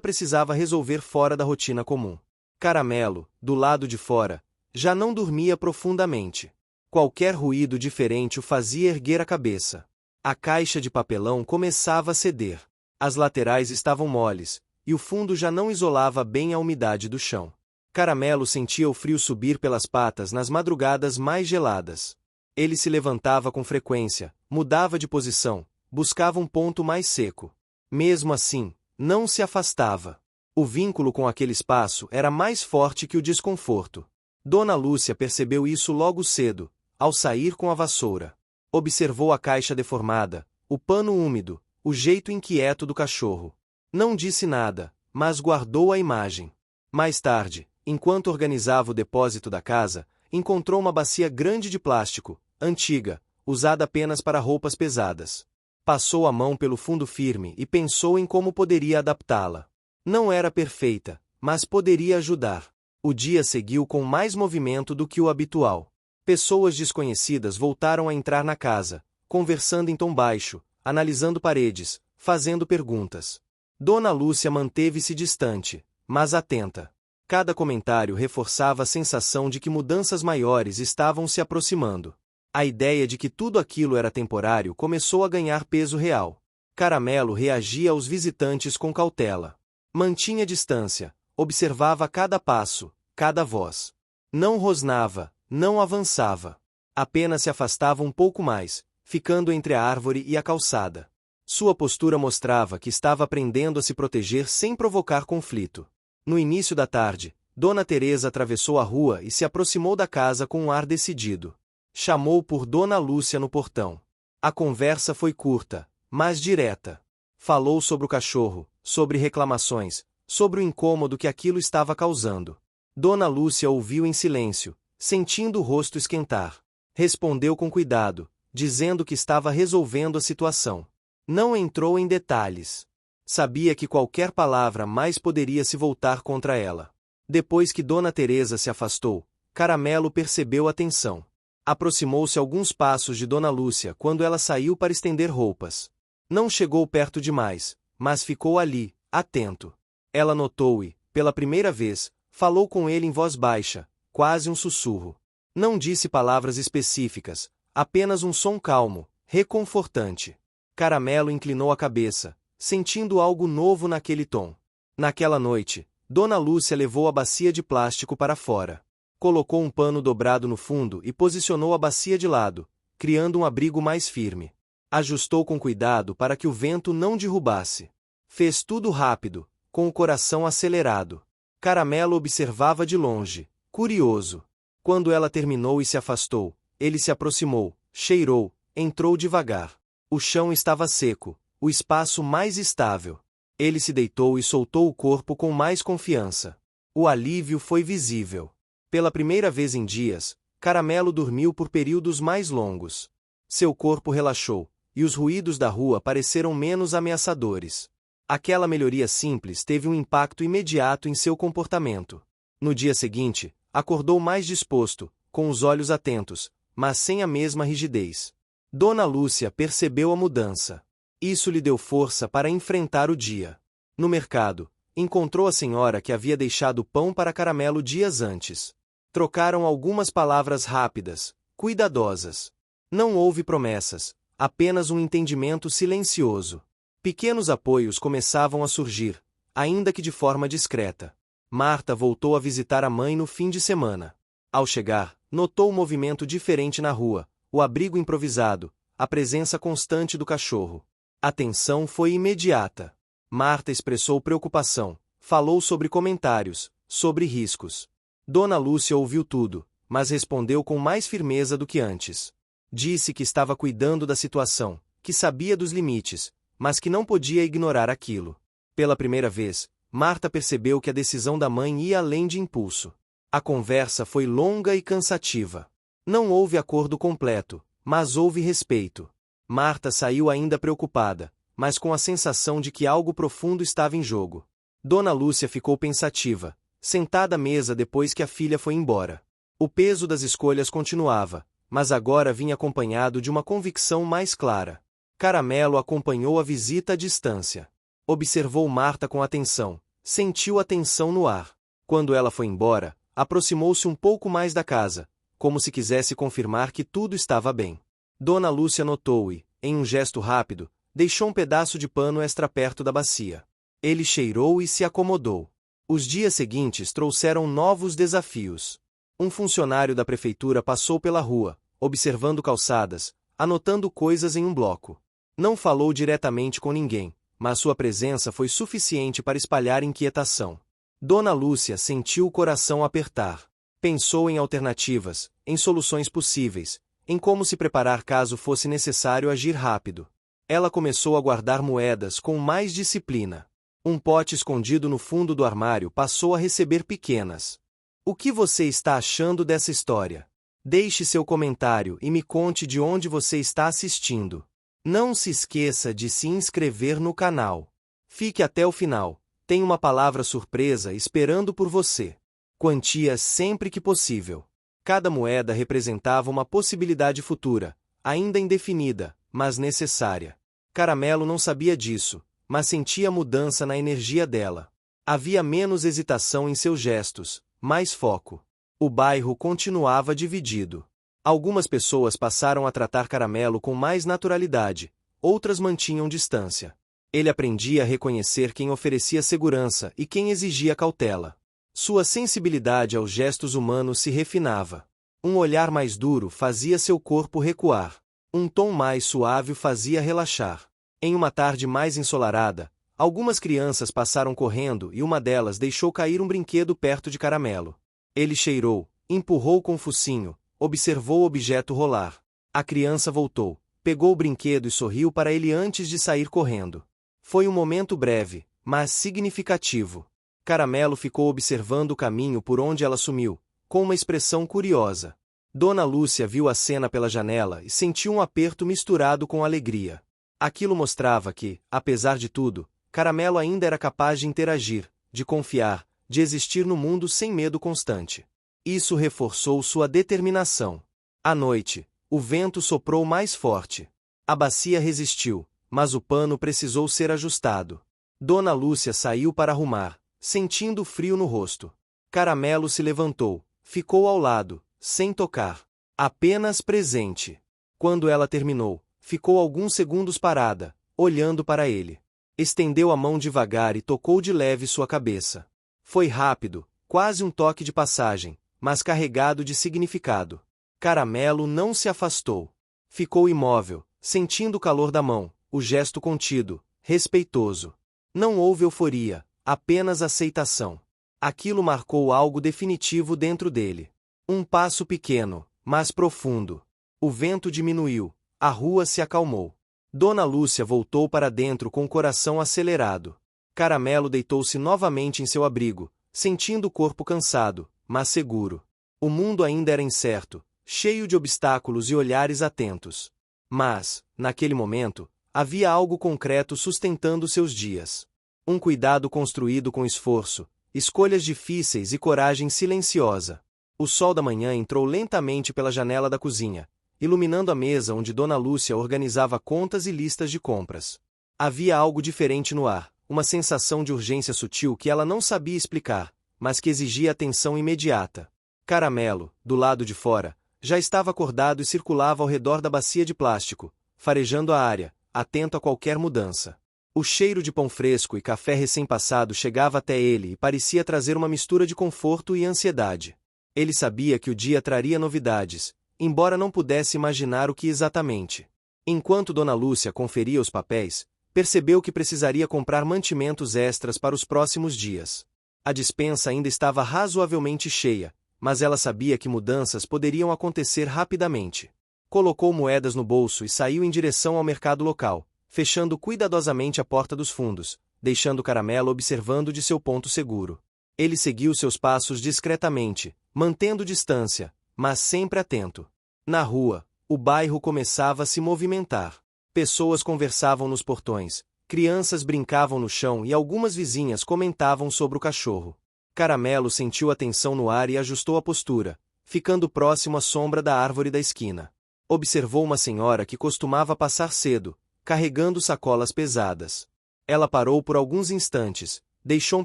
precisava resolver fora da rotina comum. Caramelo, do lado de fora, já não dormia profundamente. Qualquer ruído diferente o fazia erguer a cabeça. A caixa de papelão começava a ceder. As laterais estavam moles, e o fundo já não isolava bem a umidade do chão. Caramelo sentia o frio subir pelas patas nas madrugadas mais geladas. Ele se levantava com frequência, mudava de posição, buscava um ponto mais seco. Mesmo assim, não se afastava. O vínculo com aquele espaço era mais forte que o desconforto. Dona Lúcia percebeu isso logo cedo, ao sair com a vassoura. Observou a caixa deformada, o pano úmido, o jeito inquieto do cachorro. Não disse nada, mas guardou a imagem. Mais tarde, enquanto organizava o depósito da casa, encontrou uma bacia grande de plástico, antiga, usada apenas para roupas pesadas. Passou a mão pelo fundo firme e pensou em como poderia adaptá-la. Não era perfeita, mas poderia ajudar. O dia seguiu com mais movimento do que o habitual. Pessoas desconhecidas voltaram a entrar na casa, conversando em tom baixo, analisando paredes, fazendo perguntas. Dona Lúcia manteve-se distante, mas atenta. Cada comentário reforçava a sensação de que mudanças maiores estavam se aproximando. A ideia de que tudo aquilo era temporário começou a ganhar peso real. Caramelo reagia aos visitantes com cautela. Mantinha distância, observava cada passo, cada voz. Não rosnava, não avançava. Apenas se afastava um pouco mais, ficando entre a árvore e a calçada. Sua postura mostrava que estava aprendendo a se proteger sem provocar conflito. No início da tarde, Dona Teresa atravessou a rua e se aproximou da casa com um ar decidido. Chamou por Dona Lúcia no portão. A conversa foi curta, mas direta. Falou sobre o cachorro, sobre reclamações, sobre o incômodo que aquilo estava causando. Dona Lúcia ouviu em silêncio, sentindo o rosto esquentar. Respondeu com cuidado, dizendo que estava resolvendo a situação. Não entrou em detalhes. Sabia que qualquer palavra mais poderia se voltar contra ela. Depois que Dona Teresa se afastou, Caramelo percebeu a tensão. Aproximou-se alguns passos de Dona Lúcia quando ela saiu para estender roupas. Não chegou perto demais, mas ficou ali, atento. Ela notou e, pela primeira vez, falou com ele em voz baixa, quase um sussurro. Não disse palavras específicas, apenas um som calmo, reconfortante. Caramelo inclinou a cabeça, sentindo algo novo naquele tom. Naquela noite, Dona Lúcia levou a bacia de plástico para fora. Colocou um pano dobrado no fundo e posicionou a bacia de lado, criando um abrigo mais firme. Ajustou com cuidado para que o vento não derrubasse. Fez tudo rápido, com o coração acelerado. Caramelo observava de longe, curioso. Quando ela terminou e se afastou, ele se aproximou, cheirou, entrou devagar. O chão estava seco, o espaço mais estável. Ele se deitou e soltou o corpo com mais confiança. O alívio foi visível. Pela primeira vez em dias, Caramelo dormiu por períodos mais longos. Seu corpo relaxou, e os ruídos da rua pareceram menos ameaçadores. Aquela melhoria simples teve um impacto imediato em seu comportamento. No dia seguinte, acordou mais disposto, com os olhos atentos, mas sem a mesma rigidez. Dona Lúcia percebeu a mudança. Isso lhe deu força para enfrentar o dia. No mercado, encontrou a senhora que havia deixado pão para Caramelo dias antes. Trocaram algumas palavras rápidas, cuidadosas. Não houve promessas, apenas um entendimento silencioso. Pequenos apoios começavam a surgir, ainda que de forma discreta. Marta voltou a visitar a mãe no fim de semana. Ao chegar, notou um movimento diferente na rua, o abrigo improvisado, a presença constante do cachorro. A tensão foi imediata. Marta expressou preocupação, falou sobre comentários, sobre riscos. Dona Lúcia ouviu tudo, mas respondeu com mais firmeza do que antes. Disse que estava cuidando da situação, que sabia dos limites, mas que não podia ignorar aquilo. Pela primeira vez, Marta percebeu que a decisão da mãe ia além de impulso. A conversa foi longa e cansativa. Não houve acordo completo, mas houve respeito. Marta saiu ainda preocupada, mas com a sensação de que algo profundo estava em jogo. Dona Lúcia ficou pensativa, sentada à mesa depois que a filha foi embora. O peso das escolhas continuava, mas agora vinha acompanhado de uma convicção mais clara. Caramelo acompanhou a visita à distância. Observou Marta com atenção, sentiu a tensão no ar. Quando ela foi embora, aproximou-se um pouco mais da casa, como se quisesse confirmar que tudo estava bem. Dona Lúcia notou e, em um gesto rápido, deixou um pedaço de pano extra perto da bacia. Ele cheirou e se acomodou. Os dias seguintes trouxeram novos desafios. Um funcionário da prefeitura passou pela rua, observando calçadas, anotando coisas em um bloco. Não falou diretamente com ninguém, mas sua presença foi suficiente para espalhar inquietação. Dona Lúcia sentiu o coração apertar. Pensou em alternativas, em soluções possíveis, em como se preparar caso fosse necessário agir rápido. Ela começou a guardar moedas com mais disciplina. Um pote escondido no fundo do armário passou a receber pequenas. O que você está achando dessa história? Deixe seu comentário e me conte de onde você está assistindo. Não se esqueça de se inscrever no canal. Fique até o final, tem uma palavra surpresa esperando por você. Quantia sempre que possível. Cada moeda representava uma possibilidade futura, ainda indefinida, mas necessária. Caramelo não sabia disso, mas sentia mudança na energia dela. Havia menos hesitação em seus gestos, mais foco. O bairro continuava dividido. Algumas pessoas passaram a tratar Caramelo com mais naturalidade, outras mantinham distância. Ele aprendia a reconhecer quem oferecia segurança e quem exigia cautela. Sua sensibilidade aos gestos humanos se refinava. Um olhar mais duro fazia seu corpo recuar. Um tom mais suave o fazia relaxar. Em uma tarde mais ensolarada, algumas crianças passaram correndo e uma delas deixou cair um brinquedo perto de Caramelo. Ele cheirou, empurrou com o focinho, observou o objeto rolar. A criança voltou, pegou o brinquedo e sorriu para ele antes de sair correndo. Foi um momento breve, mas significativo. Caramelo ficou observando o caminho por onde ela sumiu, com uma expressão curiosa. Dona Lúcia viu a cena pela janela e sentiu um aperto misturado com alegria. Aquilo mostrava que, apesar de tudo, Caramelo ainda era capaz de interagir, de confiar, de existir no mundo sem medo constante. Isso reforçou sua determinação. À noite, o vento soprou mais forte. A bacia resistiu, mas o pano precisou ser ajustado. Dona Lúcia saiu para arrumar, sentindo frio no rosto. Caramelo se levantou, ficou ao lado, sem tocar. Apenas presente. Quando ela terminou, ficou alguns segundos parada, olhando para ele. Estendeu a mão devagar e tocou de leve sua cabeça. Foi rápido, quase um toque de passagem, mas carregado de significado. Caramelo não se afastou. Ficou imóvel, sentindo o calor da mão, o gesto contido, respeitoso. Não houve euforia, apenas aceitação. Aquilo marcou algo definitivo dentro dele. Um passo pequeno, mas profundo. O vento diminuiu, a rua se acalmou. Dona Lúcia voltou para dentro com o coração acelerado. Caramelo deitou-se novamente em seu abrigo, sentindo o corpo cansado, mas seguro. O mundo ainda era incerto, cheio de obstáculos e olhares atentos. Mas, naquele momento, havia algo concreto sustentando seus dias. Um cuidado construído com esforço, escolhas difíceis e coragem silenciosa. O sol da manhã entrou lentamente pela janela da cozinha, iluminando a mesa onde Dona Lúcia organizava contas e listas de compras. Havia algo diferente no ar, uma sensação de urgência sutil que ela não sabia explicar, mas que exigia atenção imediata. Caramelo, do lado de fora, já estava acordado e circulava ao redor da bacia de plástico, farejando a área, atento a qualquer mudança. O cheiro de pão fresco e café recém-passado chegava até ele e parecia trazer uma mistura de conforto e ansiedade. Ele sabia que o dia traria novidades, embora não pudesse imaginar o que exatamente. Enquanto Dona Lúcia conferia os papéis, percebeu que precisaria comprar mantimentos extras para os próximos dias. A despensa ainda estava razoavelmente cheia, mas ela sabia que mudanças poderiam acontecer rapidamente. Colocou moedas no bolso e saiu em direção ao mercado local, fechando cuidadosamente a porta dos fundos, deixando Caramelo observando de seu ponto seguro. Ele seguiu seus passos discretamente, mantendo distância, mas sempre atento. Na rua, o bairro começava a se movimentar. Pessoas conversavam nos portões, crianças brincavam no chão e algumas vizinhas comentavam sobre o cachorro. Caramelo sentiu a tensão no ar e ajustou a postura, ficando próximo à sombra da árvore da esquina. Observou uma senhora que costumava passar cedo, carregando sacolas pesadas. Ela parou por alguns instantes, deixou um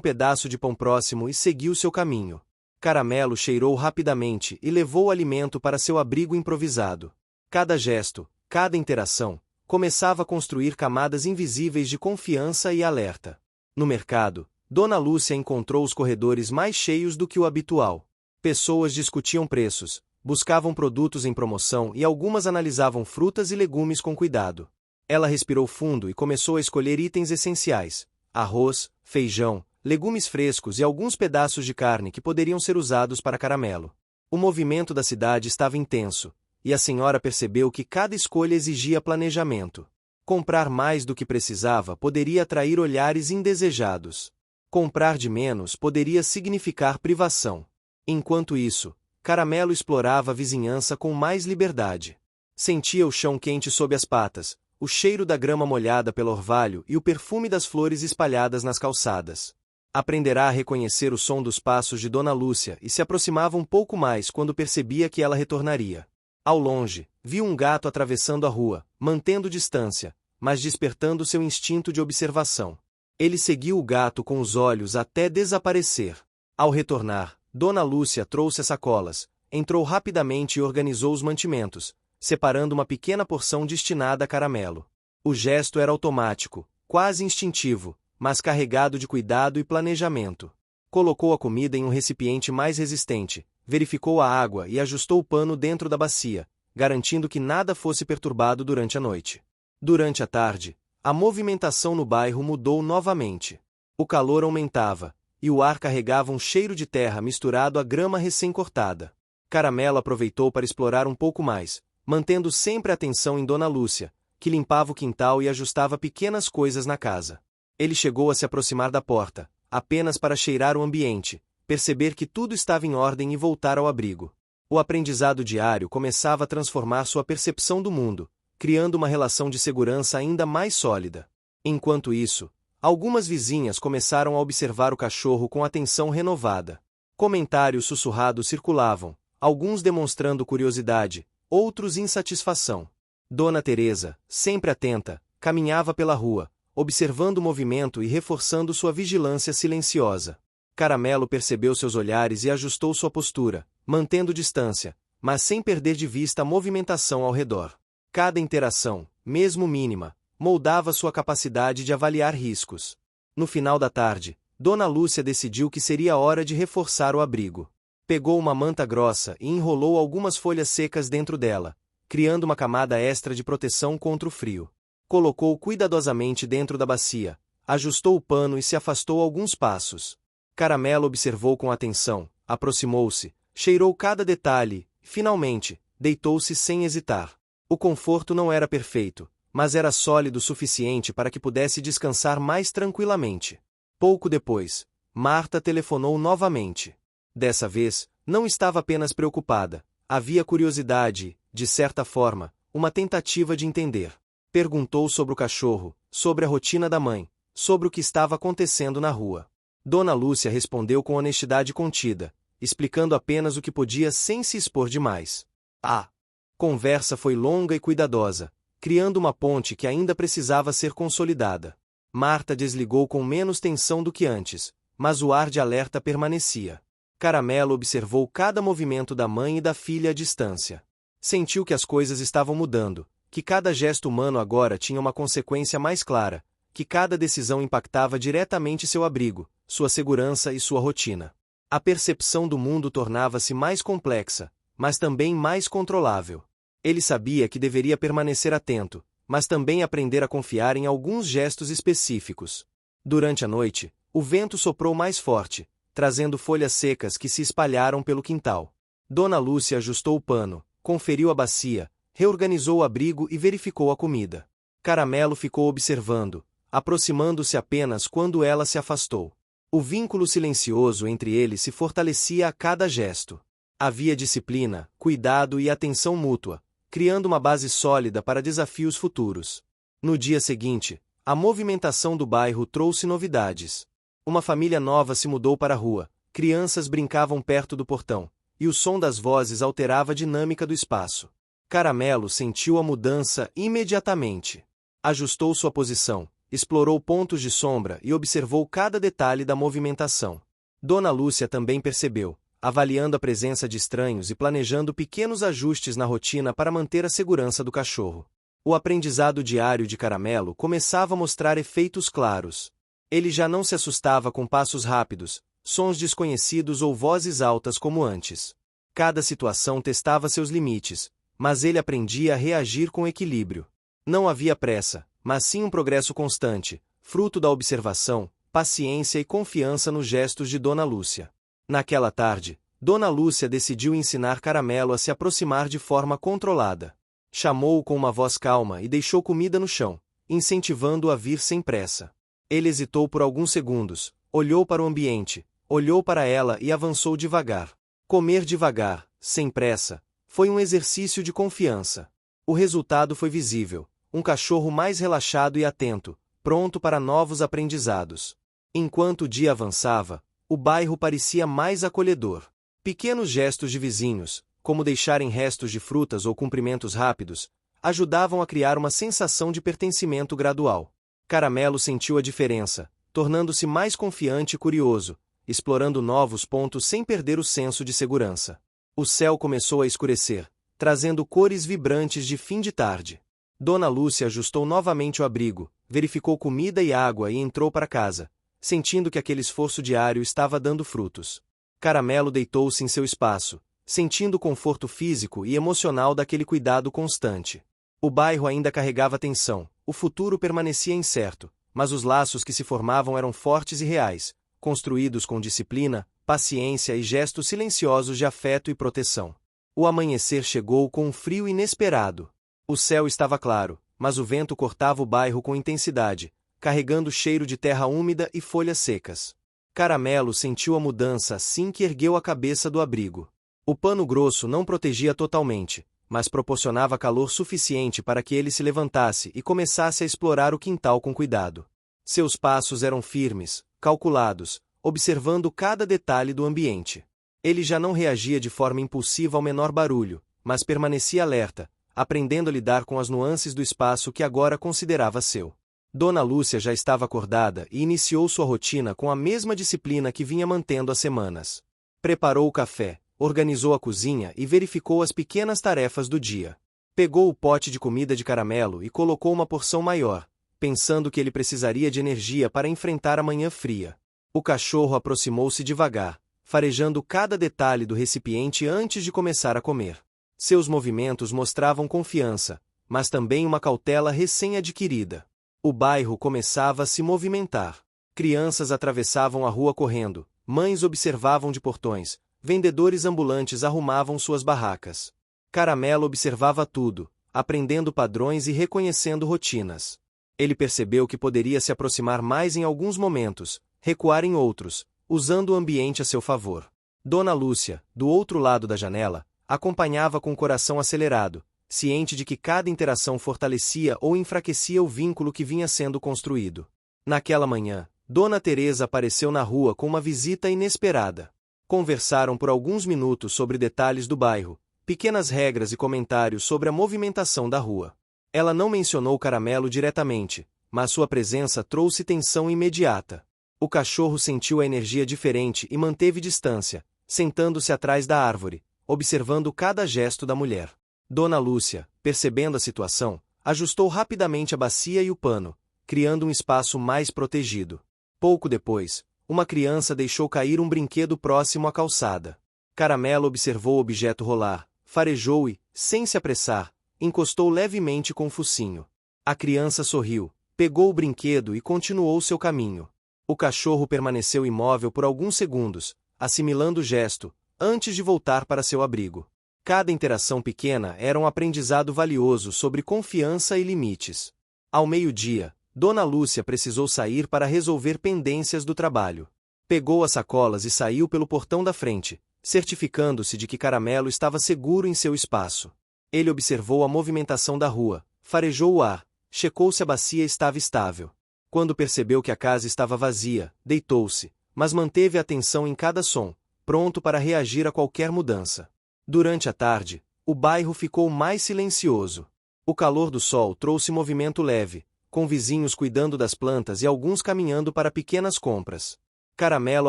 pedaço de pão próximo e seguiu seu caminho. Caramelo cheirou rapidamente e levou o alimento para seu abrigo improvisado. Cada gesto, cada interação, começava a construir camadas invisíveis de confiança e alerta. No mercado, Dona Lúcia encontrou os corredores mais cheios do que o habitual. Pessoas discutiam preços, buscavam produtos em promoção e algumas analisavam frutas e legumes com cuidado. Ela respirou fundo e começou a escolher itens essenciais: arroz, feijão, legumes frescos e alguns pedaços de carne que poderiam ser usados para Caramelo. O movimento da cidade estava intenso, e a senhora percebeu que cada escolha exigia planejamento. Comprar mais do que precisava poderia atrair olhares indesejados. Comprar de menos poderia significar privação. Enquanto isso, Caramelo explorava a vizinhança com mais liberdade. Sentia o chão quente sob as patas, o cheiro da grama molhada pelo orvalho e o perfume das flores espalhadas nas calçadas. Aprenderá a reconhecer o som dos passos de Dona Lúcia e se aproximava um pouco mais quando percebia que ela retornaria. Ao longe, viu um gato atravessando a rua, mantendo distância, mas despertando seu instinto de observação. Ele seguiu o gato com os olhos até desaparecer. Ao retornar, Dona Lúcia trouxe as sacolas, entrou rapidamente e organizou os mantimentos, separando uma pequena porção destinada a Caramelo. O gesto era automático, quase instintivo, mas carregado de cuidado e planejamento. Colocou a comida em um recipiente mais resistente, verificou a água e ajustou o pano dentro da bacia, garantindo que nada fosse perturbado durante a noite. Durante a tarde, a movimentação no bairro mudou novamente. O calor aumentava, e o ar carregava um cheiro de terra misturado à grama recém-cortada. Caramelo aproveitou para explorar um pouco mais, mantendo sempre a atenção em Dona Lúcia, que limpava o quintal e ajustava pequenas coisas na casa. Ele chegou a se aproximar da porta, apenas para cheirar o ambiente, perceber que tudo estava em ordem e voltar ao abrigo. O aprendizado diário começava a transformar sua percepção do mundo, criando uma relação de segurança ainda mais sólida. Enquanto isso, algumas vizinhas começaram a observar o cachorro com atenção renovada. Comentários sussurrados circulavam, alguns demonstrando curiosidade, outros insatisfação. Dona Teresa, sempre atenta, caminhava pela rua, observando o movimento e reforçando sua vigilância silenciosa. Caramelo percebeu seus olhares e ajustou sua postura, mantendo distância, mas sem perder de vista a movimentação ao redor. Cada interação, mesmo mínima, moldava sua capacidade de avaliar riscos. No final da tarde, Dona Lúcia decidiu que seria hora de reforçar o abrigo. Pegou uma manta grossa e enrolou algumas folhas secas dentro dela, criando uma camada extra de proteção contra o frio. Colocou cuidadosamente dentro da bacia, ajustou o pano e se afastou alguns passos. Caramelo observou com atenção, aproximou-se, cheirou cada detalhe, e, finalmente, deitou-se sem hesitar. O conforto não era perfeito, mas era sólido o suficiente para que pudesse descansar mais tranquilamente. Pouco depois, Marta telefonou novamente. Dessa vez, não estava apenas preocupada, havia curiosidade e, de certa forma, uma tentativa de entender. Perguntou sobre o cachorro, sobre a rotina da mãe, sobre o que estava acontecendo na rua. Dona Lúcia respondeu com honestidade contida, explicando apenas o que podia sem se expor demais. A conversa foi longa e cuidadosa, criando uma ponte que ainda precisava ser consolidada. Marta desligou com menos tensão do que antes, mas o ar de alerta permanecia. Caramelo observou cada movimento da mãe e da filha à distância. Sentiu que as coisas estavam mudando, que cada gesto humano agora tinha uma consequência mais clara, que cada decisão impactava diretamente seu abrigo, sua segurança e sua rotina. A percepção do mundo tornava-se mais complexa, mas também mais controlável. Ele sabia que deveria permanecer atento, mas também aprender a confiar em alguns gestos específicos. Durante a noite, o vento soprou mais forte, trazendo folhas secas que se espalharam pelo quintal. Dona Lúcia ajustou o pano, conferiu a bacia, reorganizou o abrigo e verificou a comida. Caramelo ficou observando, aproximando-se apenas quando ela se afastou. O vínculo silencioso entre eles se fortalecia a cada gesto. Havia disciplina, cuidado e atenção mútua, criando uma base sólida para desafios futuros. No dia seguinte, a movimentação do bairro trouxe novidades. Uma família nova se mudou para a rua, crianças brincavam perto do portão, e o som das vozes alterava a dinâmica do espaço. Caramelo sentiu a mudança imediatamente. Ajustou sua posição, explorou pontos de sombra e observou cada detalhe da movimentação. Dona Lúcia também percebeu, avaliando a presença de estranhos e planejando pequenos ajustes na rotina para manter a segurança do cachorro. O aprendizado diário de Caramelo começava a mostrar efeitos claros. Ele já não se assustava com passos rápidos, sons desconhecidos ou vozes altas como antes. Cada situação testava seus limites, mas ele aprendia a reagir com equilíbrio. Não havia pressa, mas sim um progresso constante, fruto da observação, paciência e confiança nos gestos de Dona Lúcia. Naquela tarde, Dona Lúcia decidiu ensinar Caramelo a se aproximar de forma controlada. Chamou-o com uma voz calma e deixou comida no chão, incentivando-o a vir sem pressa. Ele hesitou por alguns segundos, olhou para o ambiente, olhou para ela e avançou devagar. Comer devagar, sem pressa, foi um exercício de confiança. O resultado foi visível, um cachorro mais relaxado e atento, pronto para novos aprendizados. Enquanto o dia avançava, o bairro parecia mais acolhedor. Pequenos gestos de vizinhos, como deixarem restos de frutas ou cumprimentos rápidos, ajudavam a criar uma sensação de pertencimento gradual. Caramelo sentiu a diferença, tornando-se mais confiante e curioso, explorando novos pontos sem perder o senso de segurança. O céu começou a escurecer, trazendo cores vibrantes de fim de tarde. Dona Lúcia ajustou novamente o abrigo, verificou comida e água e entrou para casa, sentindo que aquele esforço diário estava dando frutos. Caramelo deitou-se em seu espaço, sentindo o conforto físico e emocional daquele cuidado constante. O bairro ainda carregava tensão, o futuro permanecia incerto, mas os laços que se formavam eram fortes e reais, construídos com disciplina, paciência e gestos silenciosos de afeto e proteção. O amanhecer chegou com um frio inesperado. O céu estava claro, mas o vento cortava o bairro com intensidade, carregando cheiro de terra úmida e folhas secas. Caramelo sentiu a mudança assim que ergueu a cabeça do abrigo. O pano grosso não protegia totalmente, mas proporcionava calor suficiente para que ele se levantasse e começasse a explorar o quintal com cuidado. Seus passos eram firmes, calculados, observando cada detalhe do ambiente. Ele já não reagia de forma impulsiva ao menor barulho, mas permanecia alerta, aprendendo a lidar com as nuances do espaço que agora considerava seu. Dona Lúcia já estava acordada e iniciou sua rotina com a mesma disciplina que vinha mantendo há semanas. Preparou o café, organizou a cozinha e verificou as pequenas tarefas do dia. Pegou o pote de comida de Caramelo e colocou uma porção maior, pensando que ele precisaria de energia para enfrentar a manhã fria. O cachorro aproximou-se devagar, farejando cada detalhe do recipiente antes de começar a comer. Seus movimentos mostravam confiança, mas também uma cautela recém-adquirida. O bairro começava a se movimentar. Crianças atravessavam a rua correndo, mães observavam de portões, vendedores ambulantes arrumavam suas barracas. Caramelo observava tudo, aprendendo padrões e reconhecendo rotinas. Ele percebeu que poderia se aproximar mais em alguns momentos, recuar em outros, usando o ambiente a seu favor. Dona Lúcia, do outro lado da janela, acompanhava com o coração acelerado, ciente de que cada interação fortalecia ou enfraquecia o vínculo que vinha sendo construído. Naquela manhã, Dona Teresa apareceu na rua com uma visita inesperada. Conversaram por alguns minutos sobre detalhes do bairro, pequenas regras e comentários sobre a movimentação da rua. Ela não mencionou Caramelo diretamente, mas sua presença trouxe tensão imediata. O cachorro sentiu a energia diferente e manteve distância, sentando-se atrás da árvore, observando cada gesto da mulher. Dona Lúcia, percebendo a situação, ajustou rapidamente a bacia e o pano, criando um espaço mais protegido. Pouco depois, uma criança deixou cair um brinquedo próximo à calçada. Caramelo observou o objeto rolar, farejou e, sem se apressar, encostou levemente com o focinho. A criança sorriu, pegou o brinquedo e continuou seu caminho. O cachorro permaneceu imóvel por alguns segundos, assimilando o gesto, antes de voltar para seu abrigo. Cada interação pequena era um aprendizado valioso sobre confiança e limites. Ao meio-dia, Dona Lúcia precisou sair para resolver pendências do trabalho. Pegou as sacolas e saiu pelo portão da frente, certificando-se de que Caramelo estava seguro em seu espaço. Ele observou a movimentação da rua, farejou o ar, checou se a bacia estava estável. Quando percebeu que a casa estava vazia, deitou-se, mas manteve a atenção em cada som, pronto para reagir a qualquer mudança. Durante a tarde, o bairro ficou mais silencioso. O calor do sol trouxe movimento leve, com vizinhos cuidando das plantas e alguns caminhando para pequenas compras. Caramelo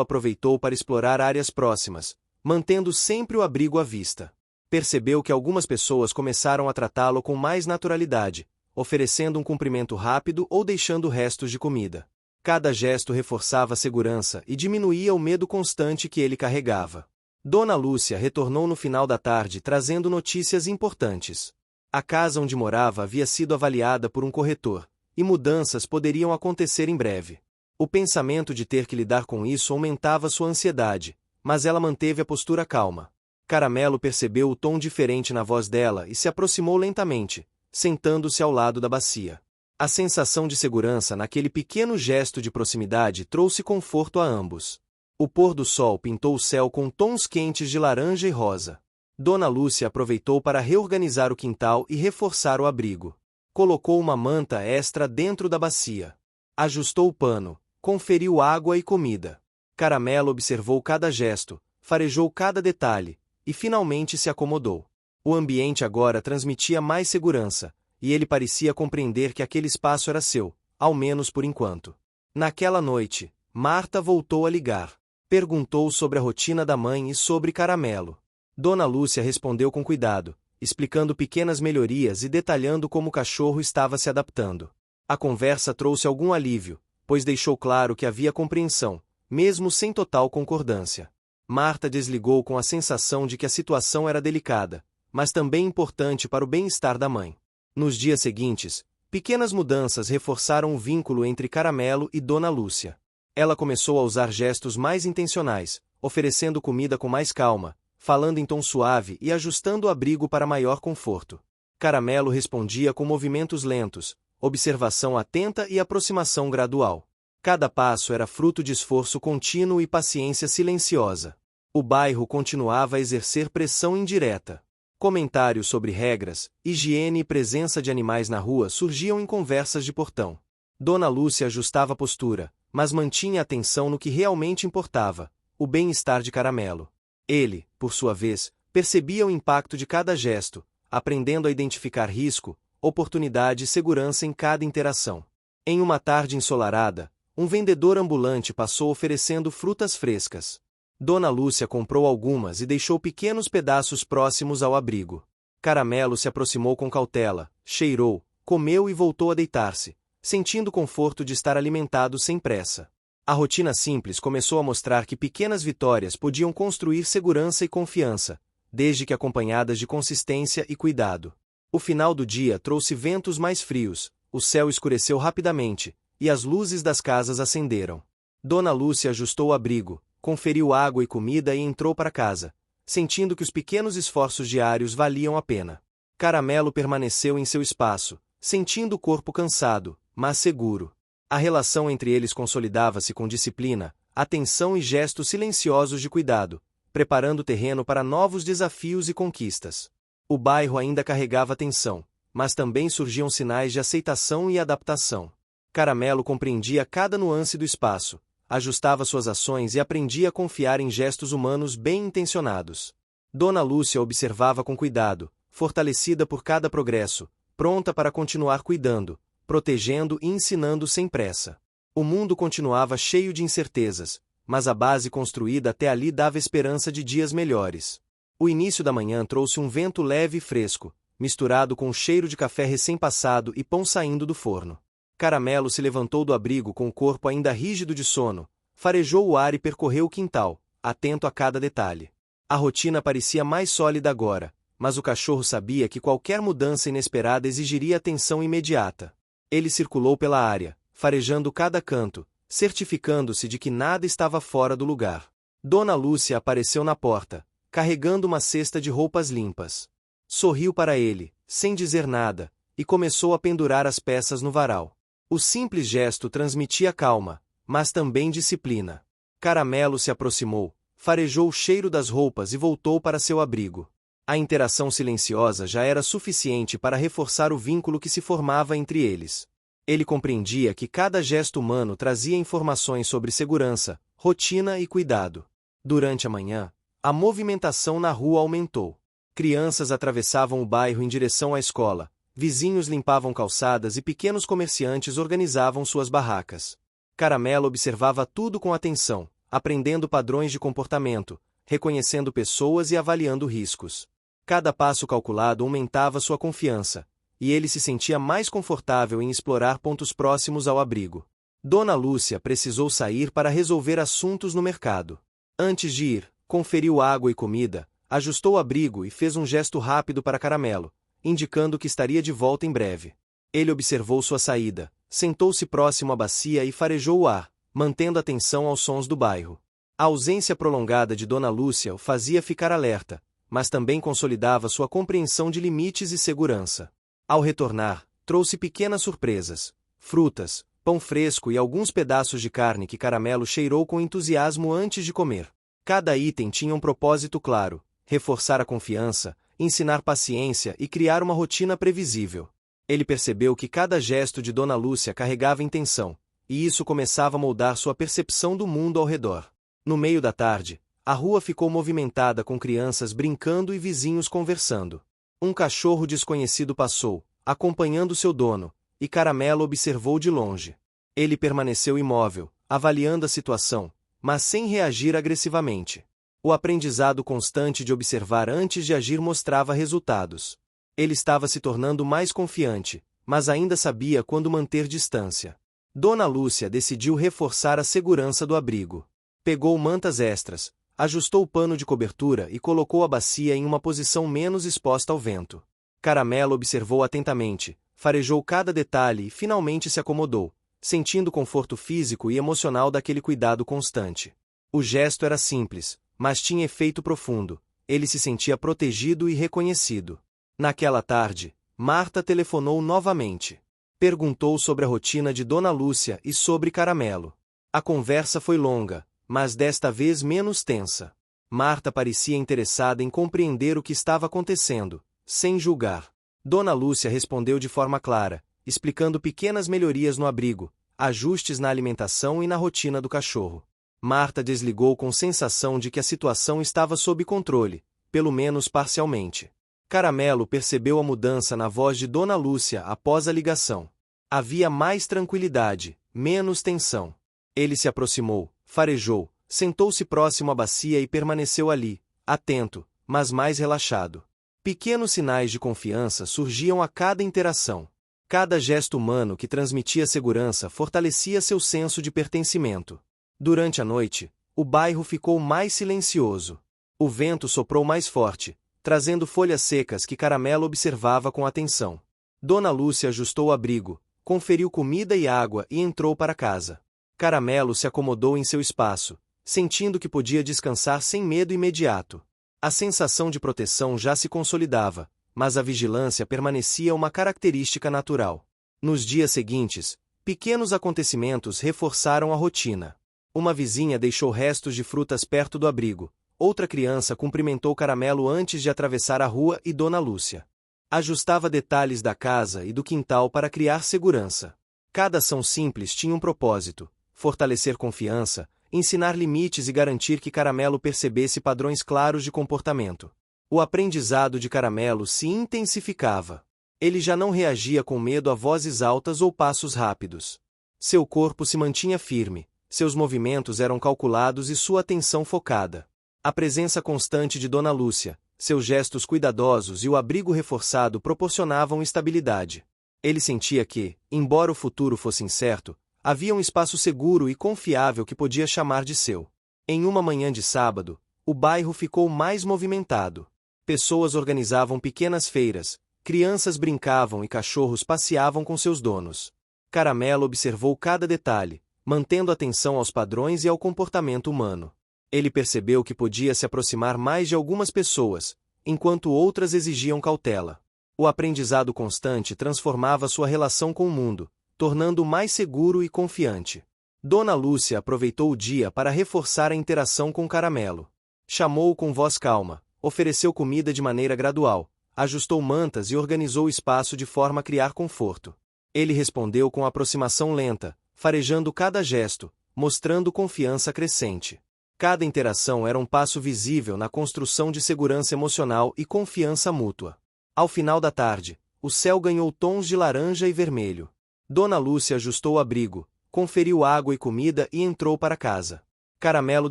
aproveitou para explorar áreas próximas, mantendo sempre o abrigo à vista. Percebeu que algumas pessoas começaram a tratá-lo com mais naturalidade, oferecendo um cumprimento rápido ou deixando restos de comida. Cada gesto reforçava a segurança e diminuía o medo constante que ele carregava. Dona Lúcia retornou no final da tarde trazendo notícias importantes. A casa onde morava havia sido avaliada por um corretor, e mudanças poderiam acontecer em breve. O pensamento de ter que lidar com isso aumentava sua ansiedade, mas ela manteve a postura calma. Caramelo percebeu o tom diferente na voz dela e se aproximou lentamente, sentando-se ao lado da bacia. A sensação de segurança naquele pequeno gesto de proximidade trouxe conforto a ambos. O pôr do sol pintou o céu com tons quentes de laranja e rosa. Dona Lúcia aproveitou para reorganizar o quintal e reforçar o abrigo. Colocou uma manta extra dentro da bacia. Ajustou o pano, conferiu água e comida. Caramelo observou cada gesto, farejou cada detalhe, e finalmente se acomodou. O ambiente agora transmitia mais segurança, e ele parecia compreender que aquele espaço era seu, ao menos por enquanto. Naquela noite, Marta voltou a ligar. Perguntou sobre a rotina da mãe e sobre Caramelo. Dona Lúcia respondeu com cuidado, explicando pequenas melhorias e detalhando como o cachorro estava se adaptando. A conversa trouxe algum alívio, pois deixou claro que havia compreensão, mesmo sem total concordância. Marta desligou com a sensação de que a situação era delicada, mas também importante para o bem-estar da mãe. Nos dias seguintes, pequenas mudanças reforçaram o vínculo entre Caramelo e Dona Lúcia. Ela começou a usar gestos mais intencionais, oferecendo comida com mais calma, falando em tom suave e ajustando o abrigo para maior conforto. Caramelo respondia com movimentos lentos, observação atenta e aproximação gradual. Cada passo era fruto de esforço contínuo e paciência silenciosa. O bairro continuava a exercer pressão indireta. Comentários sobre regras, higiene e presença de animais na rua surgiam em conversas de portão. Dona Lúcia ajustava a postura, mas mantinha atenção no que realmente importava, o bem-estar de Caramelo. Ele, por sua vez, percebia o impacto de cada gesto, aprendendo a identificar risco, oportunidade e segurança em cada interação. Em uma tarde ensolarada, um vendedor ambulante passou oferecendo frutas frescas. Dona Lúcia comprou algumas e deixou pequenos pedaços próximos ao abrigo. Caramelo se aproximou com cautela, cheirou, comeu e voltou a deitar-se, sentindo o conforto de estar alimentado sem pressa. A rotina simples começou a mostrar que pequenas vitórias podiam construir segurança e confiança, desde que acompanhadas de consistência e cuidado. O final do dia trouxe ventos mais frios, o céu escureceu rapidamente, e as luzes das casas acenderam. Dona Lúcia ajustou o abrigo, conferiu água e comida e entrou para casa, sentindo que os pequenos esforços diários valiam a pena. Caramelo permaneceu em seu espaço, sentindo o corpo cansado, mas seguro. A relação entre eles consolidava-se com disciplina, atenção e gestos silenciosos de cuidado, preparando o terreno para novos desafios e conquistas. O bairro ainda carregava tensão, mas também surgiam sinais de aceitação e adaptação. Caramelo compreendia cada nuance do espaço, ajustava suas ações e aprendia a confiar em gestos humanos bem intencionados. Dona Lúcia observava com cuidado, fortalecida por cada progresso, pronta para continuar cuidando, protegendo e ensinando sem pressa. O mundo continuava cheio de incertezas, mas a base construída até ali dava esperança de dias melhores. O início da manhã trouxe um vento leve e fresco, misturado com o cheiro de café recém-passado e pão saindo do forno. Caramelo se levantou do abrigo com o corpo ainda rígido de sono, farejou o ar e percorreu o quintal, atento a cada detalhe. A rotina parecia mais sólida agora, mas o cachorro sabia que qualquer mudança inesperada exigiria atenção imediata. Ele circulou pela área, farejando cada canto, certificando-se de que nada estava fora do lugar. Dona Lúcia apareceu na porta, carregando uma cesta de roupas limpas. Sorriu para ele, sem dizer nada, e começou a pendurar as peças no varal. O simples gesto transmitia calma, mas também disciplina. Caramelo se aproximou, farejou o cheiro das roupas e voltou para seu abrigo. A interação silenciosa já era suficiente para reforçar o vínculo que se formava entre eles. Ele compreendia que cada gesto humano trazia informações sobre segurança, rotina e cuidado. Durante a manhã, a movimentação na rua aumentou. Crianças atravessavam o bairro em direção à escola, vizinhos limpavam calçadas e pequenos comerciantes organizavam suas barracas. Caramelo observava tudo com atenção, aprendendo padrões de comportamento, reconhecendo pessoas e avaliando riscos. Cada passo calculado aumentava sua confiança, e ele se sentia mais confortável em explorar pontos próximos ao abrigo. Dona Lúcia precisou sair para resolver assuntos no mercado. Antes de ir, conferiu água e comida, ajustou o abrigo e fez um gesto rápido para Caramelo, indicando que estaria de volta em breve. Ele observou sua saída, sentou-se próximo à bacia e farejou o ar, mantendo atenção aos sons do bairro. A ausência prolongada de Dona Lúcia o fazia ficar alerta, mas também consolidava sua compreensão de limites e segurança. Ao retornar, trouxe pequenas surpresas, frutas, pão fresco e alguns pedaços de carne que Caramelo cheirou com entusiasmo antes de comer. Cada item tinha um propósito claro: reforçar a confiança, ensinar paciência e criar uma rotina previsível. Ele percebeu que cada gesto de Dona Lúcia carregava intenção, e isso começava a moldar sua percepção do mundo ao redor. No meio da tarde, a rua ficou movimentada com crianças brincando e vizinhos conversando. Um cachorro desconhecido passou, acompanhando seu dono, e Caramelo observou de longe. Ele permaneceu imóvel, avaliando a situação, mas sem reagir agressivamente. O aprendizado constante de observar antes de agir mostrava resultados. Ele estava se tornando mais confiante, mas ainda sabia quando manter distância. Dona Lúcia decidiu reforçar a segurança do abrigo. Pegou mantas extras, ajustou o pano de cobertura e colocou a bacia em uma posição menos exposta ao vento. Caramelo observou atentamente, farejou cada detalhe e finalmente se acomodou, sentindo o conforto físico e emocional daquele cuidado constante. O gesto era simples, mas tinha efeito profundo. Ele se sentia protegido e reconhecido. Naquela tarde, Marta telefonou novamente. Perguntou sobre a rotina de Dona Lúcia e sobre Caramelo. A conversa foi longa, mas desta vez menos tensa. Marta parecia interessada em compreender o que estava acontecendo, sem julgar. Dona Lúcia respondeu de forma clara, explicando pequenas melhorias no abrigo, ajustes na alimentação e na rotina do cachorro. Marta desligou com sensação de que a situação estava sob controle, pelo menos parcialmente. Caramelo percebeu a mudança na voz de Dona Lúcia após a ligação. Havia mais tranquilidade, menos tensão. Ele se aproximou, farejou, sentou-se próximo à bacia e permaneceu ali, atento, mas mais relaxado. Pequenos sinais de confiança surgiam a cada interação. Cada gesto humano que transmitia segurança fortalecia seu senso de pertencimento. Durante a noite, o bairro ficou mais silencioso. O vento soprou mais forte, trazendo folhas secas que Caramelo observava com atenção. Dona Lúcia ajustou o abrigo, conferiu comida e água e entrou para casa. Caramelo se acomodou em seu espaço, sentindo que podia descansar sem medo imediato. A sensação de proteção já se consolidava, mas a vigilância permanecia uma característica natural. Nos dias seguintes, pequenos acontecimentos reforçaram a rotina. Uma vizinha deixou restos de frutas perto do abrigo, outra criança cumprimentou Caramelo antes de atravessar a rua e Dona Lúcia ajustava detalhes da casa e do quintal para criar segurança. Cada ação simples tinha um propósito: fortalecer confiança, ensinar limites e garantir que Caramelo percebesse padrões claros de comportamento. O aprendizado de Caramelo se intensificava. Ele já não reagia com medo a vozes altas ou passos rápidos. Seu corpo se mantinha firme, seus movimentos eram calculados e sua atenção focada. A presença constante de Dona Lúcia, seus gestos cuidadosos e o abrigo reforçado proporcionavam estabilidade. Ele sentia que, embora o futuro fosse incerto, havia um espaço seguro e confiável que podia chamar de seu. Em uma manhã de sábado, o bairro ficou mais movimentado. Pessoas organizavam pequenas feiras, crianças brincavam e cachorros passeavam com seus donos. Caramelo observou cada detalhe, mantendo atenção aos padrões e ao comportamento humano. Ele percebeu que podia se aproximar mais de algumas pessoas, enquanto outras exigiam cautela. O aprendizado constante transformava sua relação com o mundo, tornando-o mais seguro e confiante. Dona Lúcia aproveitou o dia para reforçar a interação com Caramelo. Chamou-o com voz calma, ofereceu comida de maneira gradual, ajustou mantas e organizou o espaço de forma a criar conforto. Ele respondeu com aproximação lenta, farejando cada gesto, mostrando confiança crescente. Cada interação era um passo visível na construção de segurança emocional e confiança mútua. Ao final da tarde, o céu ganhou tons de laranja e vermelho. Dona Lúcia ajustou o abrigo, conferiu água e comida e entrou para casa. Caramelo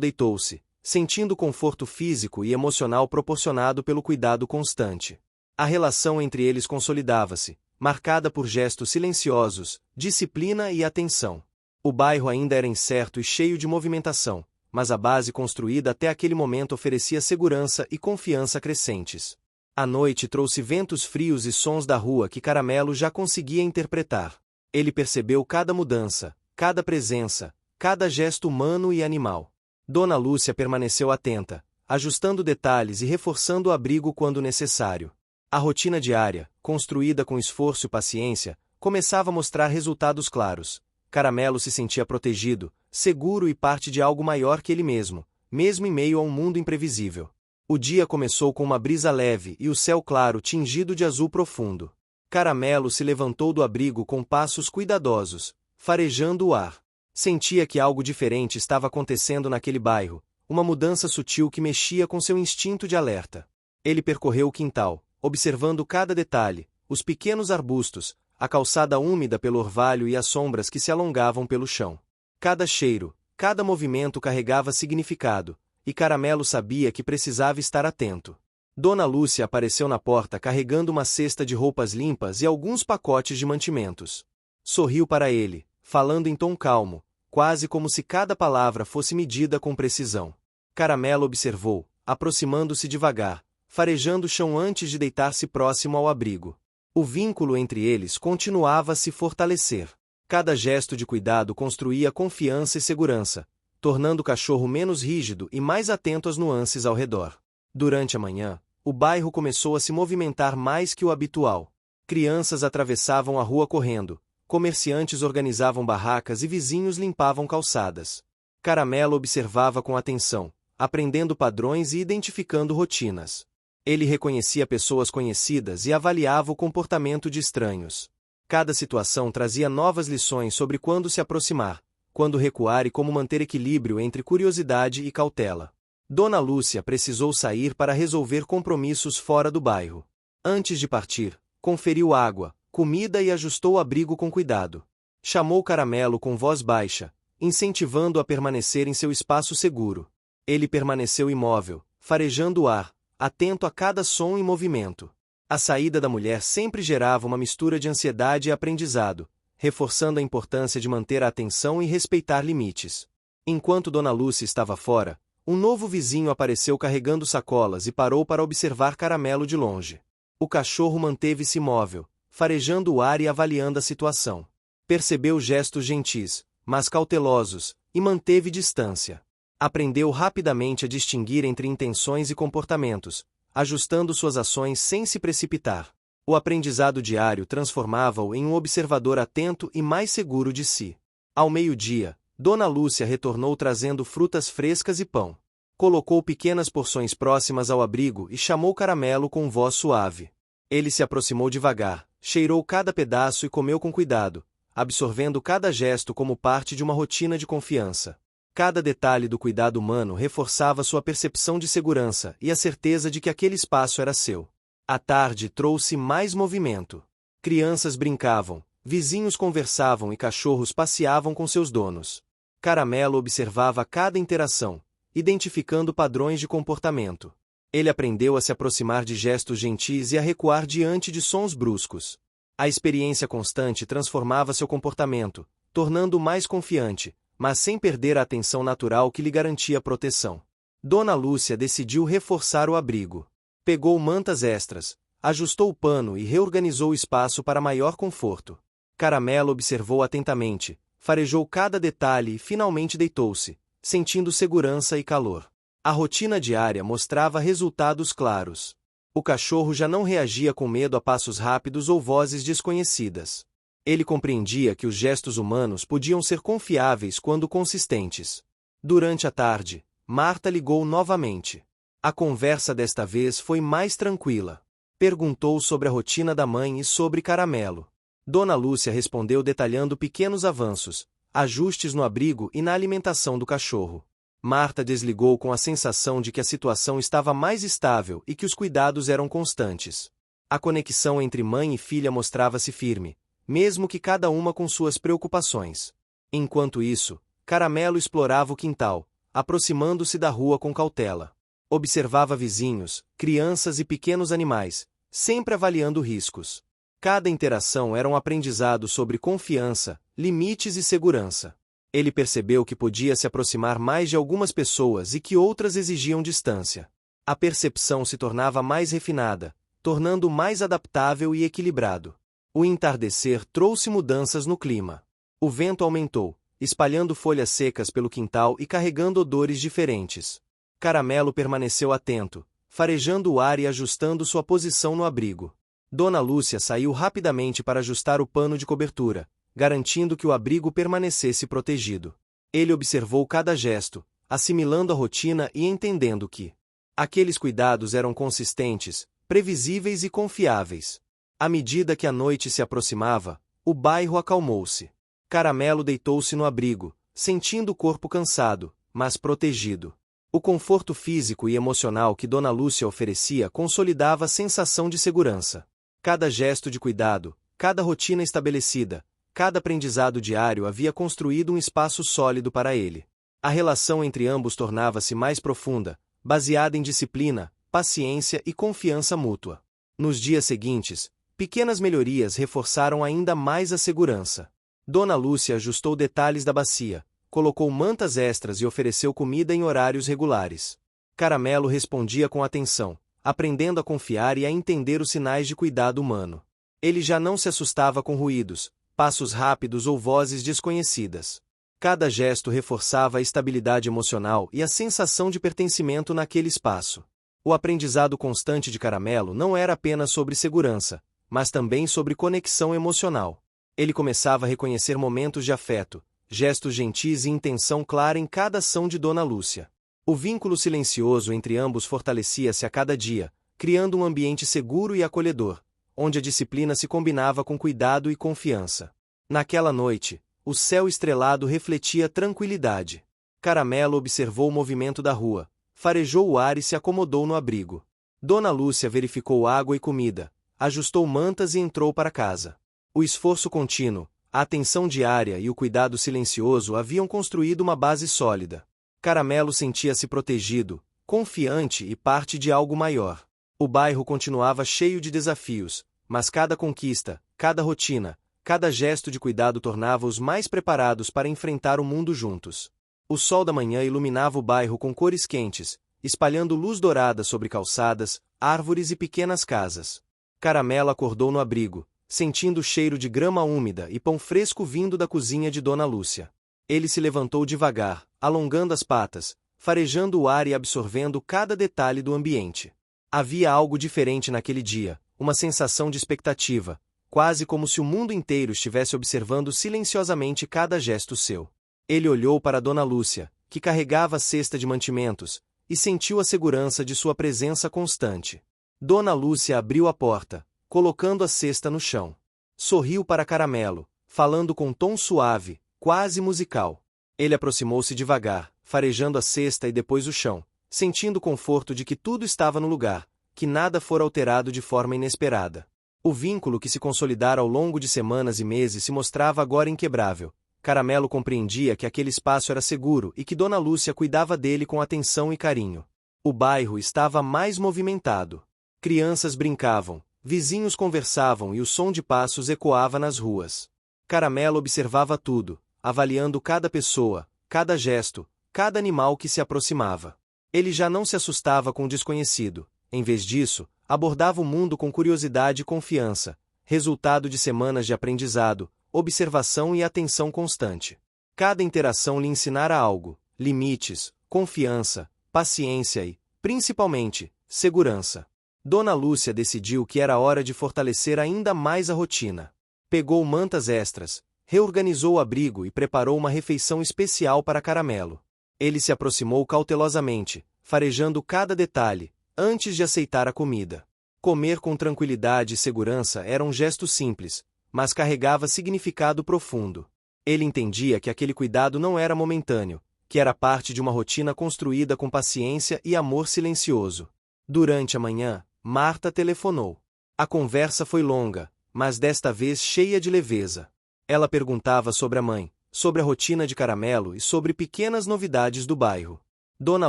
deitou-se, sentindo o conforto físico e emocional proporcionado pelo cuidado constante. A relação entre eles consolidava-se, marcada por gestos silenciosos, disciplina e atenção. O bairro ainda era incerto e cheio de movimentação, mas a base construída até aquele momento oferecia segurança e confiança crescentes. A noite trouxe ventos frios e sons da rua que Caramelo já conseguia interpretar. Ele percebeu cada mudança, cada presença, cada gesto humano e animal. Dona Lúcia permaneceu atenta, ajustando detalhes e reforçando o abrigo quando necessário. A rotina diária, construída com esforço e paciência, começava a mostrar resultados claros. Caramelo se sentia protegido, seguro e parte de algo maior que ele mesmo em meio a um mundo imprevisível. O dia começou com uma brisa leve e o céu claro tingido de azul profundo. Caramelo se levantou do abrigo com passos cuidadosos, farejando o ar. Sentia que algo diferente estava acontecendo naquele bairro, uma mudança sutil que mexia com seu instinto de alerta. Ele percorreu o quintal, observando cada detalhe, os pequenos arbustos, a calçada úmida pelo orvalho e as sombras que se alongavam pelo chão. Cada cheiro, cada movimento carregava significado, e Caramelo sabia que precisava estar atento. Dona Lúcia apareceu na porta carregando uma cesta de roupas limpas e alguns pacotes de mantimentos. Sorriu para ele, falando em tom calmo, quase como se cada palavra fosse medida com precisão. Caramelo observou, aproximando-se devagar, farejando o chão antes de deitar-se próximo ao abrigo. O vínculo entre eles continuava a se fortalecer. Cada gesto de cuidado construía confiança e segurança, tornando o cachorro menos rígido e mais atento às nuances ao redor. Durante a manhã, o bairro começou a se movimentar mais que o habitual. Crianças atravessavam a rua correndo, comerciantes organizavam barracas e vizinhos limpavam calçadas. Caramelo observava com atenção, aprendendo padrões e identificando rotinas. Ele reconhecia pessoas conhecidas e avaliava o comportamento de estranhos. Cada situação trazia novas lições sobre quando se aproximar, quando recuar e como manter equilíbrio entre curiosidade e cautela. Dona Lúcia precisou sair para resolver compromissos fora do bairro. Antes de partir, conferiu água, comida e ajustou o abrigo com cuidado. Chamou Caramelo com voz baixa, incentivando-o a permanecer em seu espaço seguro. Ele permaneceu imóvel, farejando o ar, atento a cada som e movimento. A saída da mulher sempre gerava uma mistura de ansiedade e aprendizado, reforçando a importância de manter a atenção e respeitar limites. Enquanto Dona Lúcia estava fora, um novo vizinho apareceu carregando sacolas e parou para observar Caramelo de longe. O cachorro manteve-se imóvel, farejando o ar e avaliando a situação. Percebeu gestos gentis, mas cautelosos, e manteve distância. Aprendeu rapidamente a distinguir entre intenções e comportamentos, ajustando suas ações sem se precipitar. O aprendizado diário transformava-o em um observador atento e mais seguro de si. Ao meio-dia, Dona Lúcia retornou trazendo frutas frescas e pão. Colocou pequenas porções próximas ao abrigo e chamou Caramelo com voz suave. Ele se aproximou devagar, cheirou cada pedaço e comeu com cuidado, absorvendo cada gesto como parte de uma rotina de confiança. Cada detalhe do cuidado humano reforçava sua percepção de segurança e a certeza de que aquele espaço era seu. A tarde trouxe mais movimento. Crianças brincavam, vizinhos conversavam e cachorros passeavam com seus donos. Caramelo observava cada interação, identificando padrões de comportamento. Ele aprendeu a se aproximar de gestos gentis e a recuar diante de sons bruscos. A experiência constante transformava seu comportamento, tornando-o mais confiante, mas sem perder a atenção natural que lhe garantia proteção. Dona Lúcia decidiu reforçar o abrigo. Pegou mantas extras, ajustou o pano e reorganizou o espaço para maior conforto. Caramelo observou atentamente, farejou cada detalhe e finalmente deitou-se, sentindo segurança e calor. A rotina diária mostrava resultados claros. O cachorro já não reagia com medo a passos rápidos ou vozes desconhecidas. Ele compreendia que os gestos humanos podiam ser confiáveis quando consistentes. Durante a tarde, Marta ligou novamente. A conversa desta vez foi mais tranquila. Perguntou sobre a rotina da mãe e sobre Caramelo. Dona Lúcia respondeu detalhando pequenos avanços, ajustes no abrigo e na alimentação do cachorro. Marta desligou com a sensação de que a situação estava mais estável e que os cuidados eram constantes. A conexão entre mãe e filha mostrava-se firme, mesmo que cada uma com suas preocupações. Enquanto isso, Caramelo explorava o quintal, aproximando-se da rua com cautela. Observava vizinhos, crianças e pequenos animais, sempre avaliando riscos. Cada interação era um aprendizado sobre confiança, limites e segurança. Ele percebeu que podia se aproximar mais de algumas pessoas e que outras exigiam distância. A percepção se tornava mais refinada, tornando-o mais adaptável e equilibrado. O entardecer trouxe mudanças no clima. O vento aumentou, espalhando folhas secas pelo quintal e carregando odores diferentes. Caramelo permaneceu atento, farejando o ar e ajustando sua posição no abrigo. Dona Lúcia saiu rapidamente para ajustar o pano de cobertura, garantindo que o abrigo permanecesse protegido. Ele observou cada gesto, assimilando a rotina e entendendo que aqueles cuidados eram consistentes, previsíveis e confiáveis. À medida que a noite se aproximava, o bairro acalmou-se. Caramelo deitou-se no abrigo, sentindo o corpo cansado, mas protegido. O conforto físico e emocional que Dona Lúcia oferecia consolidava a sensação de segurança. Cada gesto de cuidado, cada rotina estabelecida, cada aprendizado diário havia construído um espaço sólido para ele. A relação entre ambos tornava-se mais profunda, baseada em disciplina, paciência e confiança mútua. Nos dias seguintes, pequenas melhorias reforçaram ainda mais a segurança. Dona Lúcia ajustou detalhes da bacia, colocou mantas extras e ofereceu comida em horários regulares. Caramelo respondia com atenção, aprendendo a confiar e a entender os sinais de cuidado humano. Ele já não se assustava com ruídos, passos rápidos ou vozes desconhecidas. Cada gesto reforçava a estabilidade emocional e a sensação de pertencimento naquele espaço. O aprendizado constante de Caramelo não era apenas sobre segurança, mas também sobre conexão emocional. Ele começava a reconhecer momentos de afeto, gestos gentis e intenção clara em cada ação de Dona Lúcia. O vínculo silencioso entre ambos fortalecia-se a cada dia, criando um ambiente seguro e acolhedor, onde a disciplina se combinava com cuidado e confiança. Naquela noite, o céu estrelado refletia tranquilidade. Caramelo observou o movimento da rua, farejou o ar e se acomodou no abrigo. Dona Lúcia verificou água e comida, ajustou mantas e entrou para casa. O esforço contínuo, a atenção diária e o cuidado silencioso haviam construído uma base sólida. Caramelo sentia-se protegido, confiante e parte de algo maior. O bairro continuava cheio de desafios, mas cada conquista, cada rotina, cada gesto de cuidado tornava-os mais preparados para enfrentar o mundo juntos. O sol da manhã iluminava o bairro com cores quentes, espalhando luz dourada sobre calçadas, árvores e pequenas casas. Caramelo acordou no abrigo, sentindo o cheiro de grama úmida e pão fresco vindo da cozinha de Dona Lúcia. Ele se levantou devagar, alongando as patas, farejando o ar e absorvendo cada detalhe do ambiente. Havia algo diferente naquele dia, uma sensação de expectativa, quase como se o mundo inteiro estivesse observando silenciosamente cada gesto seu. Ele olhou para Dona Lúcia, que carregava a cesta de mantimentos, e sentiu a segurança de sua presença constante. Dona Lúcia abriu a porta, colocando a cesta no chão. Sorriu para Caramelo, falando com tom suave, quase musical. Ele aproximou-se devagar, farejando a cesta e depois o chão, sentindo o conforto de que tudo estava no lugar, que nada fora alterado de forma inesperada. O vínculo que se consolidara ao longo de semanas e meses se mostrava agora inquebrável. Caramelo compreendia que aquele espaço era seguro e que Dona Lúcia cuidava dele com atenção e carinho. O bairro estava mais movimentado. Crianças brincavam, vizinhos conversavam e o som de passos ecoava nas ruas. Caramelo observava tudo, avaliando cada pessoa, cada gesto, cada animal que se aproximava. Ele já não se assustava com o desconhecido. Em vez disso, abordava o mundo com curiosidade e confiança, resultado de semanas de aprendizado, observação e atenção constante. Cada interação lhe ensinara algo: limites, confiança, paciência e, principalmente, segurança. Dona Lúcia decidiu que era hora de fortalecer ainda mais a rotina. Pegou mantas extras, reorganizou o abrigo e preparou uma refeição especial para Caramelo. Ele se aproximou cautelosamente, farejando cada detalhe, antes de aceitar a comida. Comer com tranquilidade e segurança era um gesto simples, mas carregava significado profundo. Ele entendia que aquele cuidado não era momentâneo, que era parte de uma rotina construída com paciência e amor silencioso. Durante a manhã, Marta telefonou. A conversa foi longa, mas desta vez cheia de leveza. Ela perguntava sobre a mãe, sobre a rotina de Caramelo e sobre pequenas novidades do bairro. Dona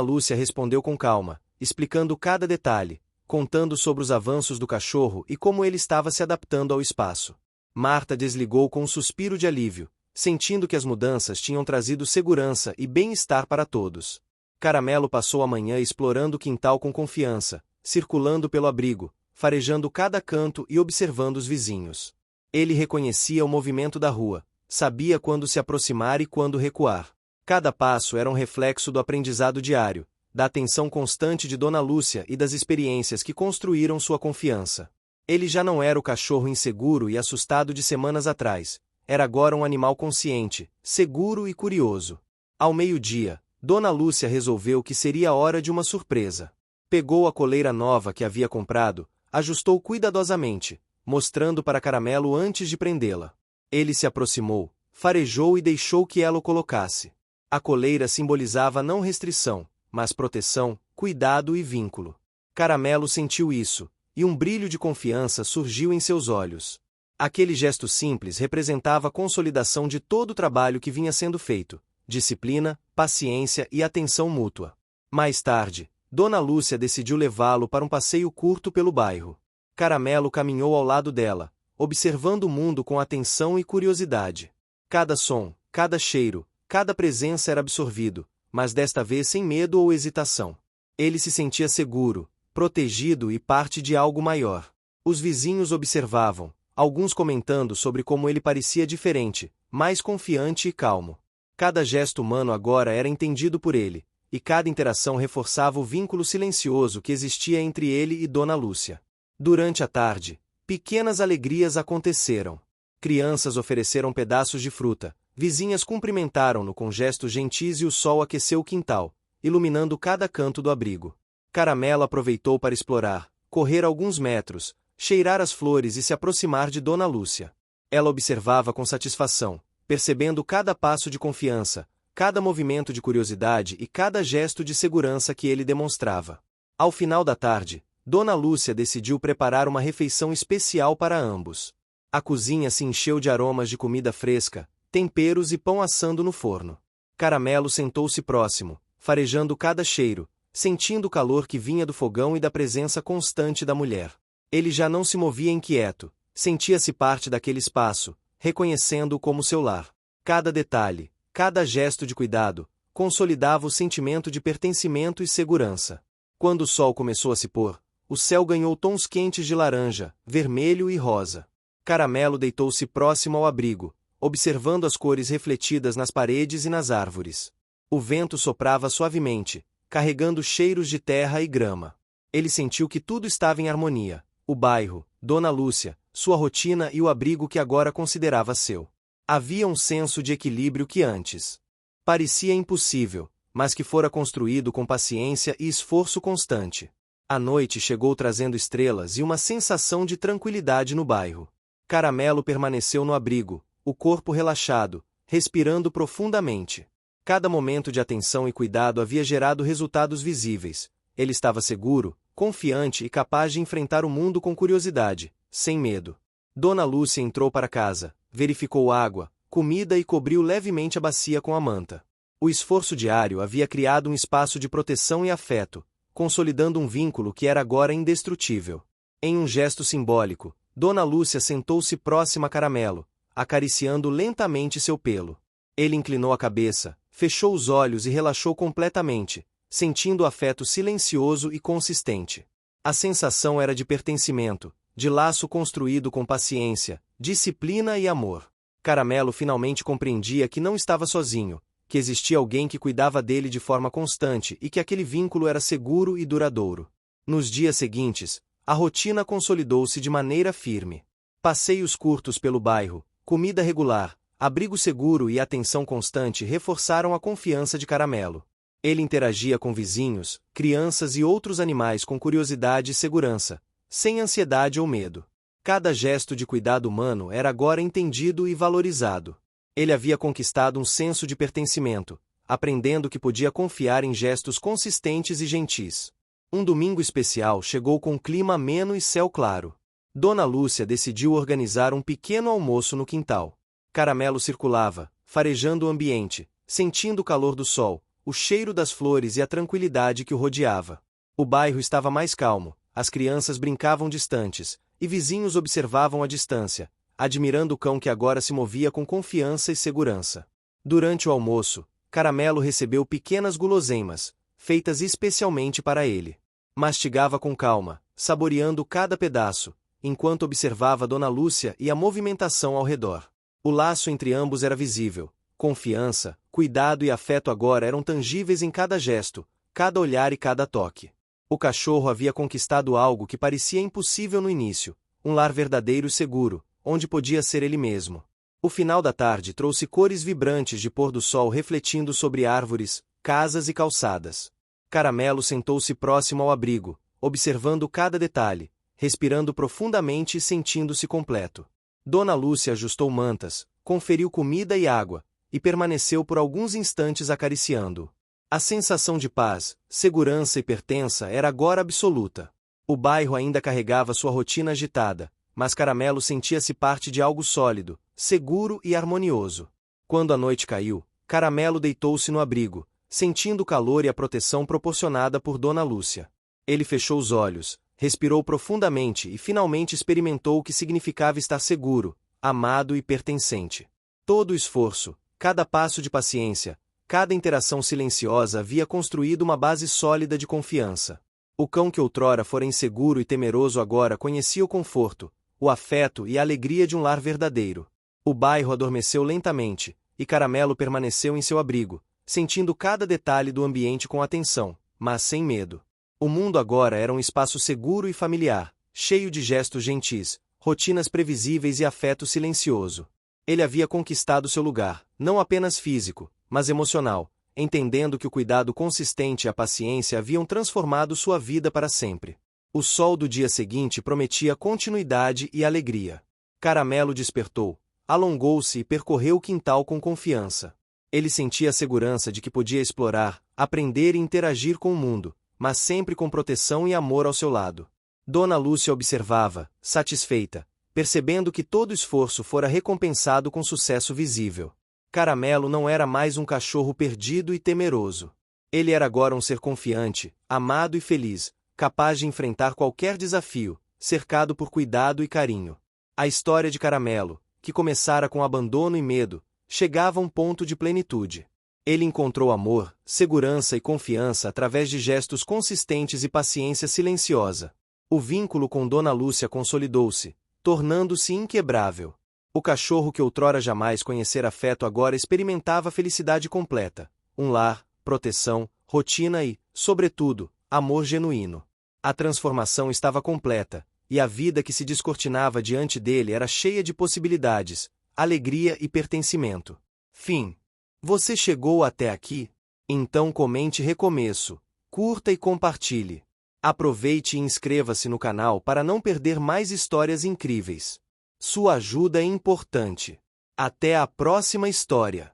Lúcia respondeu com calma, explicando cada detalhe, contando sobre os avanços do cachorro e como ele estava se adaptando ao espaço. Marta desligou com um suspiro de alívio, sentindo que as mudanças tinham trazido segurança e bem-estar para todos. Caramelo passou a manhã explorando o quintal com confiança, circulando pelo abrigo, farejando cada canto e observando os vizinhos. Ele reconhecia o movimento da rua, sabia quando se aproximar e quando recuar. Cada passo era um reflexo do aprendizado diário, da atenção constante de Dona Lúcia e das experiências que construíram sua confiança. Ele já não era o cachorro inseguro e assustado de semanas atrás, era agora um animal consciente, seguro e curioso. Ao meio-dia, Dona Lúcia resolveu que seria hora de uma surpresa. Pegou a coleira nova que havia comprado, ajustou cuidadosamente, mostrando para Caramelo antes de prendê-la. Ele se aproximou, farejou e deixou que ela o colocasse. A coleira simbolizava não restrição, mas proteção, cuidado e vínculo. Caramelo sentiu isso, e um brilho de confiança surgiu em seus olhos. Aquele gesto simples representava a consolidação de todo o trabalho que vinha sendo feito, disciplina, paciência e atenção mútua. Mais tarde, Dona Lúcia decidiu levá-lo para um passeio curto pelo bairro. Caramelo caminhou ao lado dela, observando o mundo com atenção e curiosidade. Cada som, cada cheiro, cada presença era absorvido, mas desta vez sem medo ou hesitação. Ele se sentia seguro, protegido e parte de algo maior. Os vizinhos observavam, alguns comentando sobre como ele parecia diferente, mais confiante e calmo. Cada gesto humano agora era entendido por ele, e cada interação reforçava o vínculo silencioso que existia entre ele e Dona Lúcia. Durante a tarde, pequenas alegrias aconteceram. Crianças ofereceram pedaços de fruta, vizinhas cumprimentaram-no com gestos gentis e o sol aqueceu o quintal, iluminando cada canto do abrigo. Caramelo aproveitou para explorar, correr alguns metros, cheirar as flores e se aproximar de Dona Lúcia. Ela observava com satisfação, percebendo cada passo de confiança, cada movimento de curiosidade e cada gesto de segurança que ele demonstrava. Ao final da tarde, Dona Lúcia decidiu preparar uma refeição especial para ambos. A cozinha se encheu de aromas de comida fresca, temperos e pão assando no forno. Caramelo sentou-se próximo, farejando cada cheiro, sentindo o calor que vinha do fogão e da presença constante da mulher. Ele já não se movia inquieto, sentia-se parte daquele espaço, reconhecendo-o como seu lar. Cada detalhe, cada gesto de cuidado, consolidava o sentimento de pertencimento e segurança. Quando o sol começou a se pôr, o céu ganhou tons quentes de laranja, vermelho e rosa. Caramelo deitou-se próximo ao abrigo, observando as cores refletidas nas paredes e nas árvores. O vento soprava suavemente, carregando cheiros de terra e grama. Ele sentiu que tudo estava em harmonia. O bairro, Dona Lúcia, sua rotina e o abrigo que agora considerava seu. Havia um senso de equilíbrio que antes parecia impossível, mas que fora construído com paciência e esforço constante. A noite chegou trazendo estrelas e uma sensação de tranquilidade no bairro. Caramelo permaneceu no abrigo, o corpo relaxado, respirando profundamente. Cada momento de atenção e cuidado havia gerado resultados visíveis. Ele estava seguro, confiante e capaz de enfrentar o mundo com curiosidade, sem medo. Dona Lúcia entrou para casa, verificou água, comida e cobriu levemente a bacia com a manta. O esforço diário havia criado um espaço de proteção e afeto, consolidando um vínculo que era agora indestrutível. Em um gesto simbólico, Dona Lúcia sentou-se próxima a Caramelo, acariciando lentamente seu pelo. Ele inclinou a cabeça, fechou os olhos e relaxou completamente, sentindo o afeto silencioso e consistente. A sensação era de pertencimento, de laço construído com paciência, disciplina e amor. Caramelo finalmente compreendia que não estava sozinho, que existia alguém que cuidava dele de forma constante e que aquele vínculo era seguro e duradouro. Nos dias seguintes, a rotina consolidou-se de maneira firme. Passeios curtos pelo bairro, comida regular, abrigo seguro e atenção constante reforçaram a confiança de Caramelo. Ele interagia com vizinhos, crianças e outros animais com curiosidade e segurança, sem ansiedade ou medo. Cada gesto de cuidado humano era agora entendido e valorizado. Ele havia conquistado um senso de pertencimento, aprendendo que podia confiar em gestos consistentes e gentis. Um domingo especial chegou com clima ameno e céu claro. Dona Lúcia decidiu organizar um pequeno almoço no quintal. Caramelo circulava, farejando o ambiente, sentindo o calor do sol, o cheiro das flores e a tranquilidade que o rodeava. O bairro estava mais calmo, as crianças brincavam distantes, e vizinhos observavam à distância, admirando o cão que agora se movia com confiança e segurança. Durante o almoço, Caramelo recebeu pequenas guloseimas, feitas especialmente para ele. Mastigava com calma, saboreando cada pedaço, enquanto observava Dona Lúcia e a movimentação ao redor. O laço entre ambos era visível. Confiança, cuidado e afeto agora eram tangíveis em cada gesto, cada olhar e cada toque. O cachorro havia conquistado algo que parecia impossível no início, um lar verdadeiro e seguro, onde podia ser ele mesmo. O final da tarde trouxe cores vibrantes de pôr do sol refletindo sobre árvores, casas e calçadas. Caramelo sentou-se próximo ao abrigo, observando cada detalhe, respirando profundamente e sentindo-se completo. Dona Lúcia ajustou mantas, conferiu comida e água, e permaneceu por alguns instantes acariciando-o. A sensação de paz, segurança e pertença era agora absoluta. O bairro ainda carregava sua rotina agitada, mas Caramelo sentia-se parte de algo sólido, seguro e harmonioso. Quando a noite caiu, Caramelo deitou-se no abrigo, sentindo o calor e a proteção proporcionada por Dona Lúcia. Ele fechou os olhos, respirou profundamente e finalmente experimentou o que significava estar seguro, amado e pertencente. Todo o esforço, cada passo de paciência, cada interação silenciosa havia construído uma base sólida de confiança. O cão que outrora fora inseguro e temeroso agora conhecia o conforto, o afeto e a alegria de um lar verdadeiro. O bairro adormeceu lentamente, e Caramelo permaneceu em seu abrigo, sentindo cada detalhe do ambiente com atenção, mas sem medo. O mundo agora era um espaço seguro e familiar, cheio de gestos gentis, rotinas previsíveis e afeto silencioso. Ele havia conquistado seu lugar, não apenas físico, mas emocional, entendendo que o cuidado consistente e a paciência haviam transformado sua vida para sempre. O sol do dia seguinte prometia continuidade e alegria. Caramelo despertou, alongou-se e percorreu o quintal com confiança. Ele sentia a segurança de que podia explorar, aprender e interagir com o mundo, mas sempre com proteção e amor ao seu lado. Dona Lúcia observava, satisfeita, percebendo que todo esforço fora recompensado com sucesso visível. Caramelo não era mais um cachorro perdido e temeroso. Ele era agora um ser confiante, amado e feliz, capaz de enfrentar qualquer desafio, cercado por cuidado e carinho. A história de Caramelo, que começara com abandono e medo, chegava a um ponto de plenitude. Ele encontrou amor, segurança e confiança através de gestos consistentes e paciência silenciosa. O vínculo com Dona Lúcia consolidou-se, tornando-se inquebrável. O cachorro que outrora jamais conhecera afeto agora experimentava felicidade completa, um lar, proteção, rotina e, sobretudo, amor genuíno. A transformação estava completa, e a vida que se descortinava diante dele era cheia de possibilidades, alegria e pertencimento. Fim. Você chegou até aqui? Então comente recomeço, curta e compartilhe. Aproveite e inscreva-se no canal para não perder mais histórias incríveis. Sua ajuda é importante. Até a próxima história!